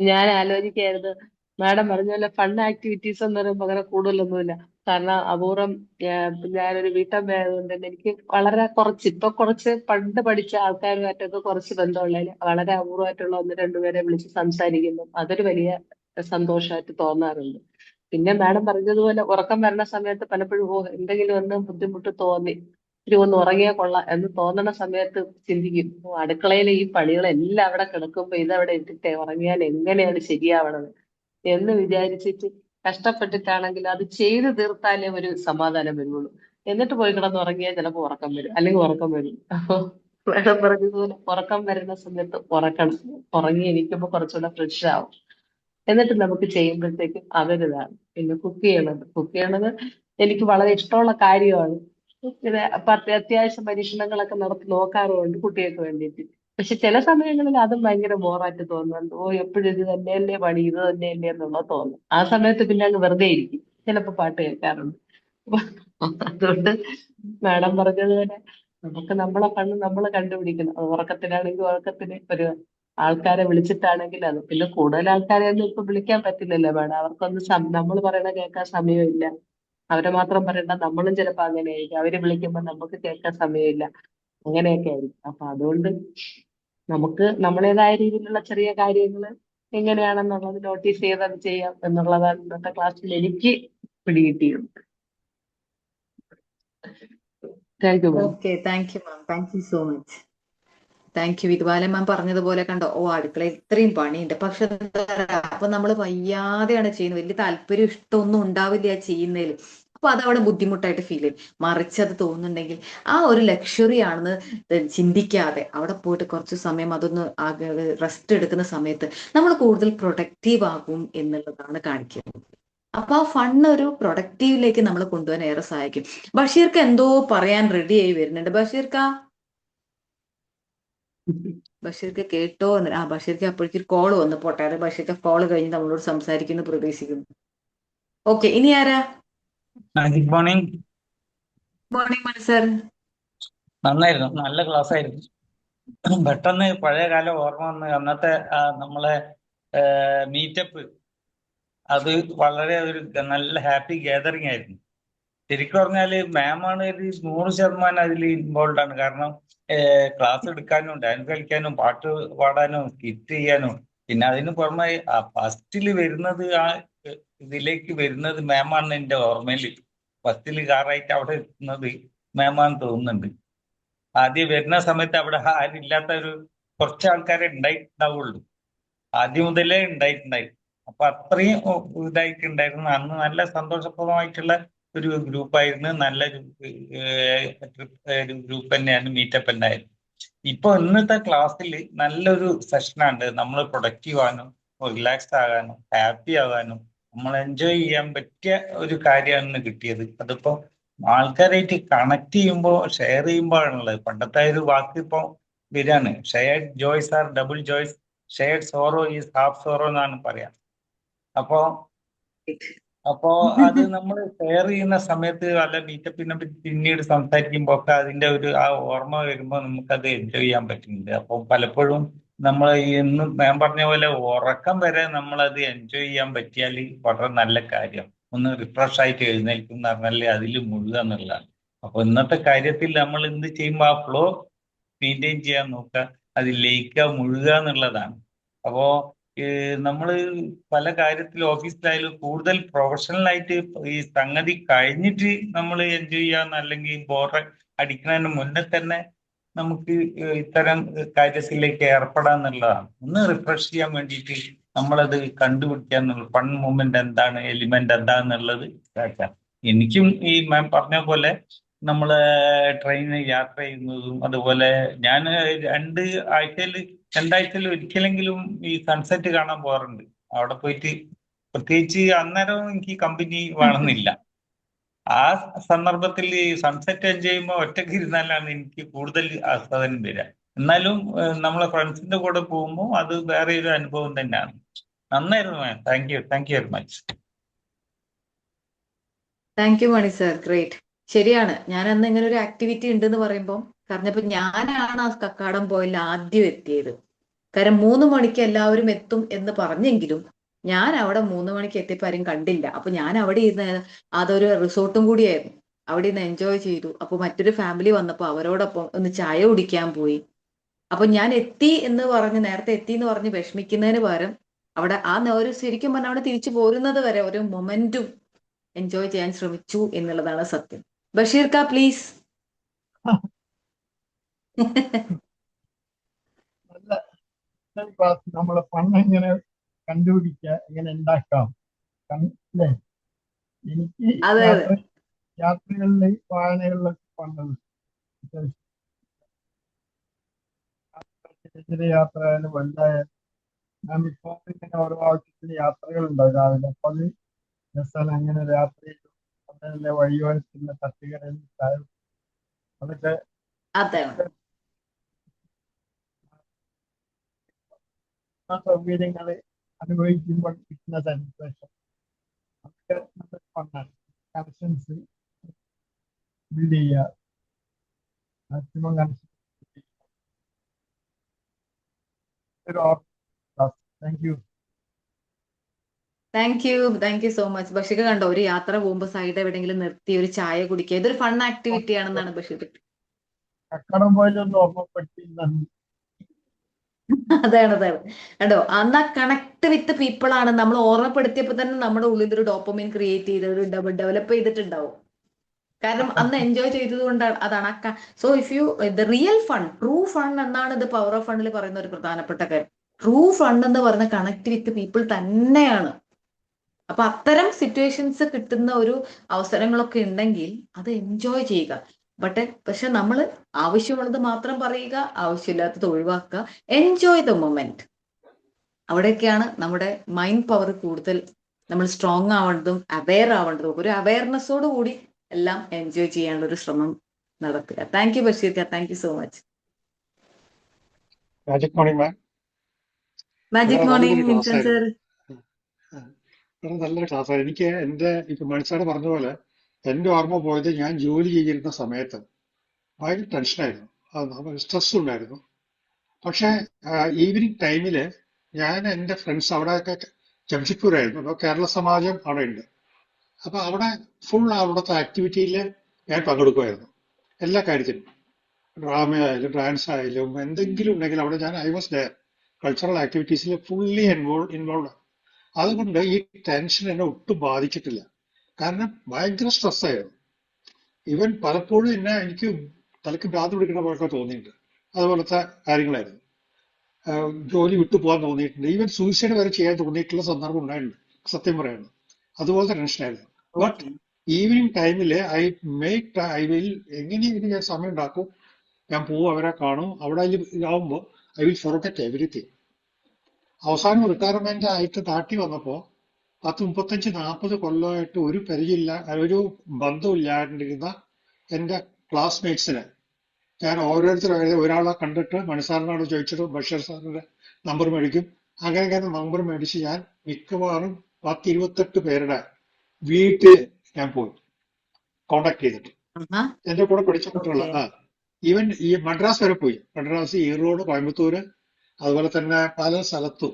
ഞാൻ ആലോചിക്കായിരുന്നു, മാഡം പറഞ്ഞ പോലെ ഫണ്ട് ആക്ടിവിറ്റീസ് എന്ന് പറയുമ്പോൾ അങ്ങനെ കൂടുതലൊന്നുമില്ല. കാരണം അപൂർവം ഞാനൊരു വീട്ടമ്മയായതുകൊണ്ട് തന്നെ എനിക്ക് വളരെ കുറച്ച് പണ്ട് പഠിച്ച ആൾക്കാരുമായിട്ടൊക്കെ കുറച്ച് ബന്ധമുള്ളതിൽ വളരെ അപൂർവമായിട്ടുള്ള 1-2 പേരെ വിളിച്ച് സംസാരിക്കുന്നു. അതൊരു വലിയ സന്തോഷമായിട്ട് തോന്നാറുണ്ട്. പിന്നെ മാഡം പറഞ്ഞതുപോലെ ഉറക്കം വരുന്ന സമയത്ത് പലപ്പോഴും എന്തെങ്കിലും ഒന്ന് ബുദ്ധിമുട്ട് തോന്നി, ഒന്ന് ഉറങ്ങിയാൽ കൊള്ളാം എന്ന് തോന്നുന്ന സമയത്ത് ചിന്തിക്കും, അടുക്കളയിലെ ഈ പണികളെല്ലാം അവിടെ കിടക്കുമ്പോ ഇതവിടെ ഇട്ടിട്ടേ ഉറങ്ങിയാൽ എങ്ങനെയാണ് ശരിയാവണത് എന്ന് വിചാരിച്ചിട്ട് കഷ്ടപ്പെട്ടിട്ടാണെങ്കിൽ അത് ചെയ്തു തീർത്താലേ ഒരു സമാധാനം വരുള്ളൂ. എന്നിട്ട് പോയി കിടന്ന് ഉറങ്ങിയാൽ ചിലപ്പോൾ ഉറക്കം വരും, അല്ലെങ്കിൽ ഉറക്കം വരും. അപ്പൊ മാഡം പറഞ്ഞതുപോലെ ഉറക്കം വരുന്ന സമയത്ത് ഉറക്കണം. ഉറങ്ങി എണീക്കുമ്പോൾ കുറച്ചുകൂടെ ഫ്രഷ് ആവും. എന്നിട്ട് നമുക്ക് ചെയ്യുമ്പോഴത്തേക്കും അതൊരിതാണ്. പിന്നെ കുക്ക് ചെയ്യണത് എനിക്ക് വളരെ ഇഷ്ടമുള്ള കാര്യമാണ്. പിന്നെ അത്യാവശ്യം പരീക്ഷണങ്ങളൊക്കെ നടത്തി നോക്കാറുണ്ട് കുട്ടികൾക്ക് വേണ്ടിയിട്ട്. പക്ഷെ ചില സമയങ്ങളിൽ അതും ഭയങ്കര ബോറായിട്ട് തോന്നുന്നുണ്ട്. എപ്പോഴും ഇത് തന്നെയല്ലേ പണി, ഇത് തന്നെയല്ലേ എന്നുള്ളത് തോന്നും. ആ സമയത്ത് പിന്നെ അങ്ങ് വെറുതെ ഇരിക്കും, ചിലപ്പോൾ പാട്ട് കേൾക്കാറുണ്ട്. അതുകൊണ്ട് മാഡം പറഞ്ഞതുപോലെ നമുക്ക് നമ്മളെ കണ്ണ് നമ്മൾ കണ്ടുപിടിക്കണം. അത് ഉറക്കത്തിനാണെങ്കിൽ ഉറക്കത്തിന്, ഒരു ആൾക്കാരെ വിളിച്ചിട്ടാണെങ്കിൽ അത്. പിന്നെ കൂടുതൽ ആൾക്കാരെ ഒന്നും ഇപ്പൊ വിളിക്കാൻ പറ്റില്ലല്ലോ മാഡം. അവർക്കൊന്നും നമ്മൾ പറയണ കേൾക്കാൻ സമയമില്ല. അവരെ മാത്രം പറയണ്ട, നമ്മളും ചിലപ്പോ അങ്ങനെ ആയിരിക്കും. അവര് വിളിക്കുമ്പോൾ നമുക്ക് കേൾക്കാൻ സമയമില്ല, അങ്ങനെയൊക്കെ ആയിരിക്കും. അപ്പൊ അതുകൊണ്ട് നമുക്ക് നമ്മുടേതായ രീതിയിലുള്ള ചെറിയ കാര്യങ്ങൾ എങ്ങനെയാണെന്നുള്ളത് നോട്ടീസ് ചെയ്തത് ചെയ്യാം എന്നുള്ളതാണ് ഇന്നത്തെ ക്ലാസ്സിൽ എനിക്ക് പിടികിട്ടിയത്. Thank you ma'am. Okay, thank you ma'am. Thank you so much. Thank you. ഇതുപോലെ മാം പറഞ്ഞതുപോലെ കണ്ടോ, അടുക്കളയിൽ ഇത്രയും പണിയുണ്ട്, പക്ഷെ അപ്പൊ നമ്മൾ വയ്യാതെയാണ് ചെയ്യുന്നത്. വലിയ താല്പര്യം ഇഷ്ടമൊന്നും ഉണ്ടാവില്ല ചെയ്യുന്നതിൽ. അപ്പൊ അതവിടെ ബുദ്ധിമുട്ടായിട്ട് ഫീൽ ചെയ്യും. മറിച്ചത് തോന്നുന്നുണ്ടെങ്കിൽ ആ ഒരു ലക്ഷറി ആണെന്ന് ചിന്തിക്കാതെ അവിടെ പോയിട്ട് കുറച്ച് സമയം അതൊന്ന് റെസ്റ്റ് എടുക്കുന്ന സമയത്ത് നമ്മൾ കൂടുതൽ പ്രൊഡക്റ്റീവ് ആകും എന്നുള്ളതാണ് കാണിക്കുന്നത്. അപ്പൊ ആ ഫണ്ട് ഒരു പ്രൊഡക്റ്റീവിലേക്ക് നമ്മൾ കൊണ്ടുപോകാൻ ഏറെ സഹായിക്കും. ബഷീർക്ക് എന്തോ പറയാൻ റെഡി ആയി വരുന്നുണ്ട്. ബഷീർക്ക് കേട്ടോ എന്ന്. ബഷീർക്ക് അപ്പോഴേക്കും കോൾ വന്നു. പോട്ടെ, അത് ബഷീർക്ക് കോൾ കഴിഞ്ഞ് നമ്മളോട് സംസാരിക്കുന്നു പ്രതീക്ഷിക്കുന്നു. ഓക്കെ, ഇനി ആരാ? Good morning. മോർണിംഗ് മണി സാർ. നന്നായിരുന്നു, നല്ല ക്ലാസ് ആയിരുന്നു. പെട്ടെന്ന് പഴയ കാലം ഓർമ്മ വന്ന്, അന്നത്തെ നമ്മളെ മീറ്റപ്പ്, അത് വളരെ ഒരു നല്ല ഹാപ്പി ഗാദറിങ് ആയിരുന്നു. ശരിക്കും പറഞ്ഞാല് മാമാണ് ഒരു 100% അതിൽ ഇൻവോൾവ് ആണ്. കാരണം ക്ലാസ് എടുക്കാനും ഡാൻസ് കളിക്കാനും പാട്ട് പാടാനും സ്കിറ്റ് ചെയ്യാനും, പിന്നെ അതിന് പുറമെ ഫസ്റ്റിൽ വരുന്നത് ഇതിലേക്ക് വരുന്നത് മാമാണ്. എൻ്റെ ഓർമ്മയിൽ ഫസ്റ്റിൽ കാറായിട്ട് അവിടെ എത്തുന്നത് മാമാന്ന് തോന്നുന്നുണ്ട്. ആദ്യം വരുന്ന സമയത്ത് അവിടെ ആരില്ലാത്ത കുറച്ച് ആൾക്കാരെ ഉണ്ടായിട്ടുണ്ടാവുള്ളൂ. ആദ്യം മുതലേ ഉണ്ടായിട്ടുണ്ടായി. അപ്പൊ അത്രയും ഇതായിട്ടുണ്ടായിരുന്നു. അന്ന് നല്ല സന്തോഷപ്രദമായിട്ടുള്ള ഒരു ഗ്രൂപ്പായിരുന്നു. നല്ലൊരു ഗ്രൂപ്പ് തന്നെയാണ് മീറ്റപ്പ് ഉണ്ടായിരുന്നു. ഇപ്പൊ ഇന്നത്തെ ക്ലാസ്സിൽ നല്ലൊരു സെഷനാണ്. നമ്മൾ പ്രൊഡക്റ്റീവ് ആകാനും റിലാക്സ്ഡ് ആകാനും ഹാപ്പി ആകാനും നമ്മൾ എൻജോയ് ചെയ്യാൻ പറ്റിയ ഒരു കാര്യമാണ് കിട്ടിയത്. അതിപ്പോ ആൾക്കാരായിട്ട് കണക്ട് ചെയ്യുമ്പോൾ ഷെയർ ചെയ്യുമ്പോഴാണുള്ളത്. പണ്ടത്തെ ഒരു വാക്ക് ഇപ്പൊ വരികയാണ്, shared joys are double joys, shared sorrow is half sorrow എന്നാണ് പറയാ. അപ്പോ അപ്പോ അത് നമ്മൾ ഷെയർ ചെയ്യുന്ന സമയത്ത് വല്ല മീറ്റപ്പിനെ പറ്റി പിന്നീട് സംസാരിക്കുമ്പോൾ ഒക്കെ അതിന്റെ ഒരു ആ ഓർമ്മ വരുമ്പോൾ നമുക്കത് എൻജോയ് ചെയ്യാൻ പറ്റുന്നുണ്ട്. അപ്പോൾ പലപ്പോഴും നമ്മൾ എന്നും ഞാൻ പറഞ്ഞ പോലെ ഉറക്കം വരെ നമ്മളത് എൻജോയ് ചെയ്യാൻ പറ്റിയാൽ വളരെ നല്ല കാര്യം. ഒന്ന് റിഫ്രഷ് ആയിട്ട് എഴുന്നേൽക്കും എന്ന് പറഞ്ഞാൽ അതിൽ മുഴുക എന്നുള്ളതാണ്. അപ്പൊ ഇന്നത്തെ കാര്യത്തിൽ നമ്മൾ എന്ത് ചെയ്യുമ്പോൾ ആ ഫ്ലോ മെയിൻറ്റെയിൻ ചെയ്യാൻ നോക്കുക, അതിൽ ലയിക്കുക, മുഴുക എന്നുള്ളതാണ്. അപ്പോ നമ്മൾ പല കാര്യത്തിൽ ഓഫീസിലായാലും കൂടുതൽ പ്രൊഫഷണൽ ആയിട്ട് ഈ സംഗതി കഴിഞ്ഞിട്ട് നമ്മൾ എൻജോയ് ചെയ്യാൻ, അല്ലെങ്കിൽ ബോർ അടിക്കുന്നതിന് മുന്നേ തന്നെ നമുക്ക് ഇത്തരം കാര്യത്തിലേക്ക് ഏർപ്പെടാന്നുള്ളതാണ്. ഒന്ന് റിഫ്രഷ് ചെയ്യാൻ വേണ്ടിയിട്ട് നമ്മളത് കണ്ടുപിടിക്കുക എന്നുള്ളത്, ഫൺ മൂവ്മെന്റ് എന്താണ്, എലിമെന്റ് എന്താന്നുള്ളത് ഇതാക്കാം. എനിക്കും ഈ മാം പറഞ്ഞ പോലെ നമ്മള് ട്രെയിനിൽ യാത്ര ചെയ്യുന്നതും, അതുപോലെ ഞാൻ രണ്ടാഴ്ചയിൽ ഒരിക്കലെങ്കിലും ഈ സൺസെറ്റ് കാണാൻ പോകാറുണ്ട്. അവിടെ പോയിട്ട് പ്രത്യേകിച്ച് അന്നേരം എനിക്ക് കമ്പനി വേണമെന്നില്ല. ആ സന്ദർഭത്തിൽ ഈ സൺസെറ്റ് എൻജോയ് ചെയ്യുമ്പോൾ ഒറ്റയ്ക്ക് ഇരുന്നാലാണ് എനിക്ക് കൂടുതൽ ആസ്വാദനം വരിക. എന്നാലും നമ്മളെ ഫ്രണ്ട്സിന്റെ കൂടെ പോകുമ്പോൾ അത് വേറെ ഒരു അനുഭവം തന്നെയാണ്. നന്നായിരുന്നു ma'am. Thank you very much. Thank you Mani sir, great. ശരിയാണ്, ഞാൻ അന്ന് ഇങ്ങനെ ഒരു ആക്ടിവിറ്റി ഉണ്ടെന്ന് പറയുമ്പോൾ പറഞ്ഞപ്പോ ഞാനാണ് ആ കക്കാടം പോയിൽ ആദ്യം എത്തിയത്. കാരണം 3 മണിക്ക് എല്ലാവരും എത്തും എന്ന് പറഞ്ഞെങ്കിലും ഞാൻ അവിടെ 3 മണിക്ക് എത്തിയപ്പോൾ ആരും കണ്ടില്ല. അപ്പൊ ഞാൻ അവിടെ ഇരുന്ന്, അതൊരു റിസോർട്ടും കൂടിയായിരുന്നു, അവിടെ ഇരുന്ന് എൻജോയ് ചെയ്തു. അപ്പൊ മറ്റൊരു ഫാമിലി വന്നപ്പോൾ അവരോടൊപ്പം ഒന്ന് ചായ കുടിക്കാൻ പോയി. അപ്പൊ ഞാൻ എത്തി എന്ന് പറഞ്ഞ്, നേരത്തെ എത്തി എന്ന് പറഞ്ഞ് വിഷമിക്കുന്നതിന് പകരം അവിടെ ആ ഒരു ശരിക്കും പറഞ്ഞാൽ അവിടെ തിരിച്ചു പോരുന്നത് വരെ ഒരു മൊമെന്റും എൻജോയ് ചെയ്യാൻ ശ്രമിച്ചു എന്നുള്ളതാണ് സത്യം. ബഷീർ കാ പ്ലീസ്. നല്ല ക്ലാസ്. നമ്മളെ ഫണ്ട് എങ്ങനെ കണ്ടുപിടിക്കുക, എങ്ങനെ ഉണ്ടാക്കാം അല്ലേ? എനിക്ക് അതെ യാത്രകളിൽ വായനകളിലൊക്കെ പണ്ടത് ചെറിയ ചെറിയ യാത്ര ആയാലും വലുതായാലും ഞാൻ ഇപ്പോൾ ഇങ്ങനെ ഓരോ ആവശ്യത്തിന് യാത്രകളുണ്ടാവും രാവിലെ. അപ്പൊ അത് രസമാണ്. അങ്ങനെ യാത്ര ചെയ്തു അതല്ലേ വഴിയോരത്തുള്ള തട്ടുകടയിൽ ചായ അതൊക്കെ അതെ സൗകര്യങ്ങൾ അനുഭവിക്കുമ്പോൾ കിട്ടുന്ന സാറ്റിസ്ഫാക്ഷൻ അതൊക്കെ നല്ല ഫണ്ടാണ്. കണക്ഷൻസ് ബിൽഡ് ചെയ്യുക, maximum connection. Thank you. Thank you so much. Basheer കണ്ടോ, ഒരു യാത്ര പോകുമ്പോൾ സൈഡ് എവിടെയെങ്കിലും നിർത്തി ഒരു ചായ കുടിക്കുക, ഇതൊരു ഫൺ ആക്ടിവിറ്റി ആണെന്നാണ് ബഷീർ. കക്കാടം പോയിലൊന്ന് ഓർമ്മപ്പെടുത്തി നന്ദി. അതാണ് കണ്ടോ, അന്ന് ആ കണക്ട് വിത്ത് പീപ്പിൾ ആണ് നമ്മൾ ഓർമ്മപ്പെടുത്തിയപ്പോൾ തന്നെ നമ്മുടെ ഉള്ളിൽ ഒരു ഡോപ്പമൈൻ ക്രിയേറ്റ് ചെയ്ത് ഒരു ഡെവലപ്പ് ചെയ്തിട്ടുണ്ടാവും. കാരണം അന്ന് എൻജോയ് ചെയ്തത് കൊണ്ടാണ്. അതാണ് so if you the real fun, true fun എന്നാണ് ഇത് പവർ ഓഫ് ഫണ്ടിൽ പറയുന്ന ഒരു പ്രധാനപ്പെട്ട കാര്യം. ട്രൂ ഫൺ എന്ന് പറയുന്ന കണക്ട് വിത്ത് പീപ്പിൾ തന്നെയാണ്. അപ്പൊ അത്തരം സിറ്റുവേഷൻസ് കിട്ടുന്ന ഒരു അവസരങ്ങളൊക്കെ ഉണ്ടെങ്കിൽ അത് എൻജോയ് ചെയ്യുക. പക്ഷെ നമ്മൾ ആവശ്യമുള്ളത് മാത്രം പറയുക, ആവശ്യമില്ലാത്തത് ഒഴിവാക്കുക. Enjoy the moment. അവിടെയൊക്കെയാണ് നമ്മുടെ മൈൻഡ് പവർ കൂടുതൽ നമ്മൾ സ്ട്രോങ് ആവേണ്ടതും അവെയർ ആവേണ്ടതും. ഒരു അവെയർനെസ്സോട് കൂടി എല്ലാം എൻജോയ് ചെയ്യാനുള്ള ഒരു ശ്രമം നടത്തുക. Thank you Basheer. Thank you so much. Magic morning ma'am. Magic morning Vinson sir. നല്ലൊരു ക്ലാസ്സാണ്. എനിക്ക് ഇപ്പൊ മണിസാറ് പറഞ്ഞ പോലെ എന്റെ ഓർമ്മ പോയത് ഞാൻ ജോലി ചെയ്തിരുന്ന സമയത്ത് ഭയങ്കര ടെൻഷനായിരുന്നു, സ്ട്രെസ് ഉണ്ടായിരുന്നു. പക്ഷെ ഈവനിങ് ടൈമില് ഞാൻ എൻ്റെ ഫ്രണ്ട്സ് അവിടെയൊക്കെ ജംഷഡ്പൂരായിരുന്നു, അപ്പോൾ കേരള സമാജം അവിടെ ഉണ്ട്. അപ്പൊ അവിടെ ഫുൾ അവിടുത്തെ ആക്ടിവിറ്റിയിൽ ഞാൻ പങ്കെടുക്കുമായിരുന്നു. എല്ലാ കാര്യത്തിലും, ഡ്രാമ ആയാലും ഡാൻസ് ആയാലും എന്തെങ്കിലും ഉണ്ടെങ്കിൽ അവിടെ ഞാൻ ഐ വാസ് ദയർ. കൾച്ചറൽ ആക്ടിവിറ്റീസിൽ ഫുള്ളി ഇൻവോൾവ്. അതുകൊണ്ട് ഈ ടെൻഷൻ എന്നെ ഒട്ടും ബാധിച്ചിട്ടില്ല. കാരണം ഭയങ്കര സ്ട്രെസ്സായിരുന്നു. ഈവൻ പലപ്പോഴും എനിക്ക് തലക്ക് ഭ്രാന്ത് പിടിക്കുന്ന പോലൊക്കെ തോന്നിയിട്ടുണ്ട്. അതുപോലത്തെ കാര്യങ്ങളായിരുന്നു. ജോലി വിട്ടു പോകാൻ തോന്നിയിട്ടുണ്ട്. ഈവൻ സൂയിസൈഡ് വരെ ചെയ്യാൻ തോന്നിയിട്ടുള്ള സന്ദർഭം ഉണ്ടായിട്ടുണ്ട്, സത്യം പറയുന്നത്. അതുപോലത്തെ ടെൻഷനായിരുന്നു. ബട്ട് ഈവനിങ് ടൈമില് ഐ വിൽ എങ്ങനെയെങ്കിലും ഞാൻ സമയം ഉണ്ടാക്കും, ഞാൻ പോവും, അവരെ കാണും. അവിടെ ഇതാവുമ്പോൾ ഐ വിൽ ഫോർഗെറ്റ് എവരിത്തിങ്. അവസാനം റിട്ടയർമെന്റ് ആയിട്ട് നാട്ടിൽ വന്നപ്പോൾ 35-40 കൊല്ലമായിട്ട് ഒരു പരിചയമില്ല, ഒരു ബന്ധമില്ലാണ്ടിരുന്ന എൻ്റെ ക്ലാസ്മേറ്റ്സിന് ഞാൻ ഓരോരുത്തരും ഒരാളെ കണ്ടിട്ട് മണിസാറിനോട് ചോദിച്ചിട്ട് ബഷീർ സാറിന്റെ നമ്പർ മേടിക്കും. അങ്ങനെ നമ്പർ മേടിച്ച് ഞാൻ മിക്കവാറും 10-28 പേരുടെ വീട്ടിൽ ഞാൻ പോയി കോണ്ടാക്ട് ചെയ്തിട്ട് എന്റെ കൂടെ പഠിച്ച കുട്ടികൾ. ഈവൻ ഈ മദ്രാസ് വരെ പോയി. മദ്രാസ്, ഈറോഡ്, കോയമ്പത്തൂര്, അതുപോലെ തന്നെ പല സ്ഥലത്തും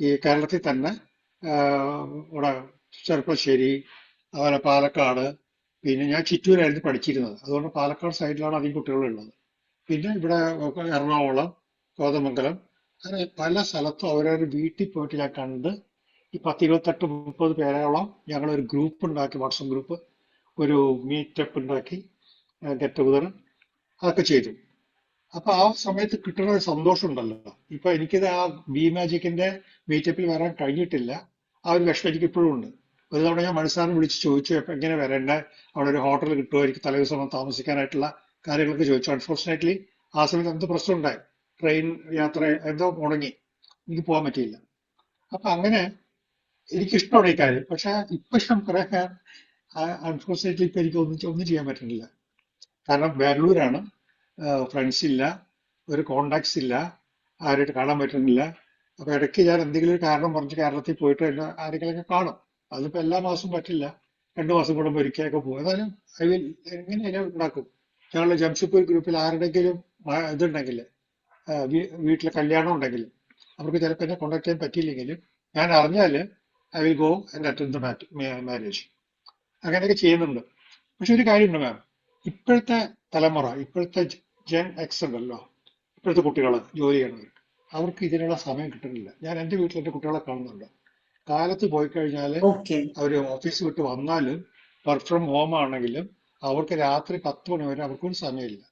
ഈ കേരളത്തിൽ തന്നെ ഇവിടെ ചെറുപ്പശ്ശേരി, അതുപോലെ പാലക്കാട്, പിന്നെ ഞാൻ ചിറ്റൂരായിരുന്നു പഠിച്ചിരുന്നത്, അതുകൊണ്ട് പാലക്കാട് സൈഡിലാണ് അധികം കുട്ടികളുള്ളത്. പിന്നെ ഇവിടെ എറണാകുളം, കോതമംഗലം, അങ്ങനെ പല സ്ഥലത്തും അവരവരുടെ വീട്ടിൽ പോയിട്ട് ഞാൻ കണ്ട് ഈ 10-28-30 പേരോളം ഞങ്ങളൊരു ഗ്രൂപ്പ് ഉണ്ടാക്കി, വാട്സപ്പ് ഗ്രൂപ്പ്, ഒരു മീറ്റപ്പ് ഉണ്ടാക്കി, ഗെറ്റ് ടുഗദർ അതൊക്കെ ചെയ്തു. അപ്പൊ ആ സമയത്ത് കിട്ടുന്ന ഒരു സന്തോഷം ഉണ്ടല്ലോ. ഇപ്പൊ എനിക്കിത് ആ ബി മാജിക്കിന്റെ മീറ്റപ്പിൽ വരാൻ കഴിഞ്ഞിട്ടില്ല. ആ ഒരു വിഷമം എനിക്ക് ഇപ്പോഴും ഉണ്ട്. ഒരു തവണ ഞാൻ മണിസാറിനെ വിളിച്ച് ചോദിച്ചു എങ്ങനെ വരേണ്ട, അവിടെ ഒരു ഹോട്ടൽ കിട്ടുമോ, എനിക്ക് തലേദിവസം താമസിക്കാനായിട്ടുള്ള കാര്യങ്ങളൊക്കെ ചോദിച്ചു. അൺഫോർച്ചുനേറ്റ്ലി ആ സമയത്ത് എന്ത് പ്രശ്നം ഉണ്ടായി, ട്രെയിൻ യാത്ര എന്തോ മുടങ്ങി, എനിക്ക് പോകാൻ പറ്റിയില്ല. അപ്പൊ അങ്ങനെ എനിക്കിഷ്ടമാണ് ഈ കാര്യം. പക്ഷെ ഇപ്പം കുറെ അൺഫോർച്ചുനേറ്റ്ലി ഇപ്പൊ എനിക്ക് ഒന്നും ചെയ്യാൻ പറ്റുന്നില്ല. കാരണം ബാംഗ്ലൂരാണ്, ഫ്രണ്ട്സ് ഇല്ല, ഒരു കോണ്ടാക്ട്സ് ഇല്ല, ആരായിട്ട് കാണാൻ പറ്റുന്നില്ല. അപ്പൊ ഇടയ്ക്ക് ഞാൻ എന്തെങ്കിലും ഒരു കാരണം പറഞ്ഞ് കേരളത്തിൽ പോയിട്ട് എന്നെ ആരെങ്കിലൊക്കെ കാണും. അതിപ്പോ എല്ലാ മാസവും പറ്റില്ല, 2 മാസം കൂടുമ്പോൾ ഒരിക്കലൊക്കെ പോകും. ഏതായാലും ഐ വിൽ എങ്ങനെ ഉണ്ടാക്കും. ഞങ്ങളുടെ ജംഷഡ്പൂർ ഗ്രൂപ്പിൽ ആരുടെങ്കിലും ഇതുണ്ടെങ്കിൽ, വീട്ടിലെ കല്യാണം ഉണ്ടെങ്കിൽ, അവർക്ക് ചിലപ്പോൾ എന്നെ കോണ്ടാക്ട് ചെയ്യാൻ പറ്റിയില്ലെങ്കിലും ഞാൻ അറിഞ്ഞാൽ I will go and attend the marriage. അങ്ങനെയൊക്കെ ചെയ്യുന്നുണ്ട്. പക്ഷെ ഒരു കാര്യമുണ്ട് മാം, ഇപ്പോഴത്തെ തലമുറ, ഇപ്പോഴത്തെ ജെൻ എക്സ് ഉണ്ടല്ലോ, ഇപ്പോഴത്തെ കുട്ടികൾ ജോലി ചെയ്യണവർക്ക്, അവർക്ക് ഇതിനുള്ള സമയം കിട്ടുന്നില്ല. ഞാൻ എൻ്റെ വീട്ടിൽ എൻ്റെ കുട്ടികളെ കാണുന്നുണ്ട്. കാലത്ത് പോയി കഴിഞ്ഞാൽ അവർ ഓഫീസ് വിട്ട് വന്നാലും വർക്ക് ഫ്രം ഹോം ആണെങ്കിലും അവർക്ക് രാത്രി 10 മണി വരെ അവർക്കൊരു സമയമില്ല.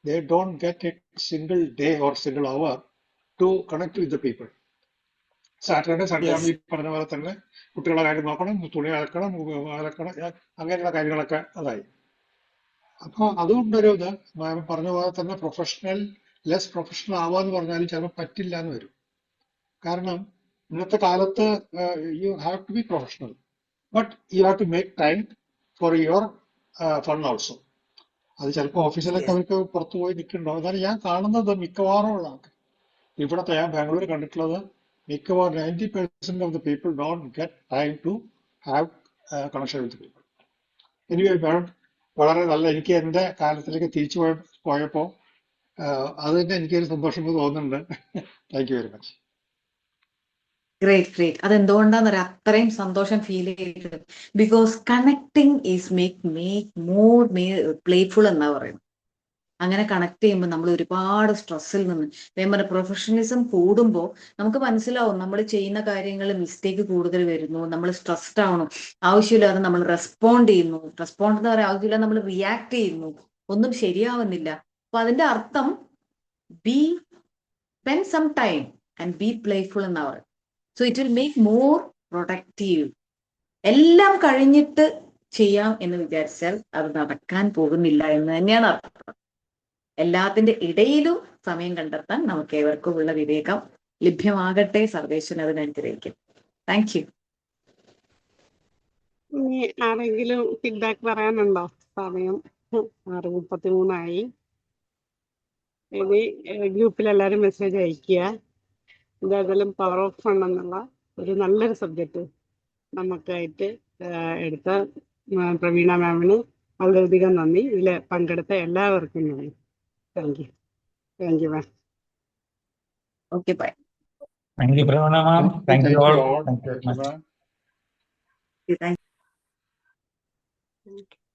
They don't get a single day or single hour to connect with the people. Saturday Sunday ആകുമ്പോൾ ഈ പറഞ്ഞ പോലെ തന്നെ കുട്ടികളെ കാര്യം നോക്കണം, തുണി അലക്കണം, അങ്ങനെയുള്ള കാര്യങ്ങളൊക്കെ അതായി. അപ്പൊ അതുകൊണ്ടൊരു ഇത് പറഞ്ഞ പോലെ തന്നെ ലെസ് പ്രൊഫഷണൽ ആവാന്ന് പറഞ്ഞാലും ചിലപ്പോൾ പറ്റില്ല എന്ന് വരും. കാരണം ഇന്നത്തെ കാലത്ത് you have to be professional, but you have to make time for your fun also. അത് ചിലപ്പോൾ ഓഫീസിലൊക്കെ അവർക്ക് പുറത്തു പോയി നിൽക്കുന്നുണ്ടാവും. എന്നാലും ഞാൻ കാണുന്നത് മിക്കവാറും ഉള്ള ആൾക്ക്, ഇവിടുത്തെ ഞാൻ ബാംഗ്ലൂർ കണ്ടിട്ടുള്ളത്, മിക്കവാറും 90% of the people don't get time to have connection with people. Anyway madam, വളരെ നല്ല, എനിക്ക് എൻ്റെ കാലത്തിലേക്ക് തിരിച്ചു പോയപ്പോ അത് തന്നെ എനിക്കൊരു സന്തോഷം തോന്നുന്നുണ്ട്. Thank you very much. Great. അതെന്തുകൊണ്ടാന്ന് അത്രയും സന്തോഷം ഫീൽ ചെയ്തത്? Because connecting is make more playful എന്നാ പറയുന്നത്. അങ്ങനെ കണക്ട് ചെയ്യുമ്പോൾ നമ്മൾ ഒരുപാട് സ്ട്രെസ്സിൽ നിന്ന് പ്രൊഫഷണലിസം കൂടുമ്പോൾ നമുക്ക് മനസ്സിലാവും നമ്മൾ ചെയ്യുന്ന കാര്യങ്ങൾ മിസ്റ്റേക്ക് കൂടുതൽ വരുന്നു, നമ്മൾ സ്ട്രെസ്ഡ് ആവണം, ആവശ്യമില്ലാതെ നമ്മൾ റെസ്പോണ്ട് ചെയ്യുന്നു. റെസ്പോണ്ട് എന്ന് പറയാൻ ആവശ്യമില്ലാതെ നമ്മൾ റിയാക്ട് ചെയ്യുന്നു, ഒന്നും ശരിയാവുന്നില്ല. അപ്പൊ അതിന്റെ അർത്ഥം be spend some time and be playful എന്നാ പറയുന്നത്. So it will make more productive. എല്ലാം കഴിഞ്ഞിട്ട് ചെയ്യാം എന്ന് വിചാരിച്ചാൽ അത് നടക്കാൻ പോകുന്നില്ല എന്ന് തന്നെയാണ് അർത്ഥം. എല്ലാത്തിന്റെ ഇടയിലും സമയം കണ്ടെത്താൻ നമുക്ക് ഏവർക്കും ഉള്ള വിവേകം ലഭ്യമാകട്ടെ. സർവേശ്വരൻ അതിനനുഗ്രഹിക്കും. Thank you. ഇനി ആരെങ്കിലും ഫീഡ്ബാക്ക് പറയാനുണ്ടോ? സമയം 6:33 ഇനി ഗ്രൂപ്പിൽ എല്ലാവരും മെസ്സേജ് അയക്കുക. എന്തായാലും പവർ ഓഫ് ഫൺ എന്നുള്ള ഒരു നല്ലൊരു സബ്ജക്റ്റ് നമുക്കായിട്ട് എടുത്ത പ്രവീണ മാമിന് വളരെയധികം നന്ദി. ഇതിൽ പങ്കെടുത്ത എല്ലാവർക്കും നന്ദി. Thank you ma'am. Okay, bye. Thank you, Pravana ma'am. Thank you all. Thank you very much. Thank you.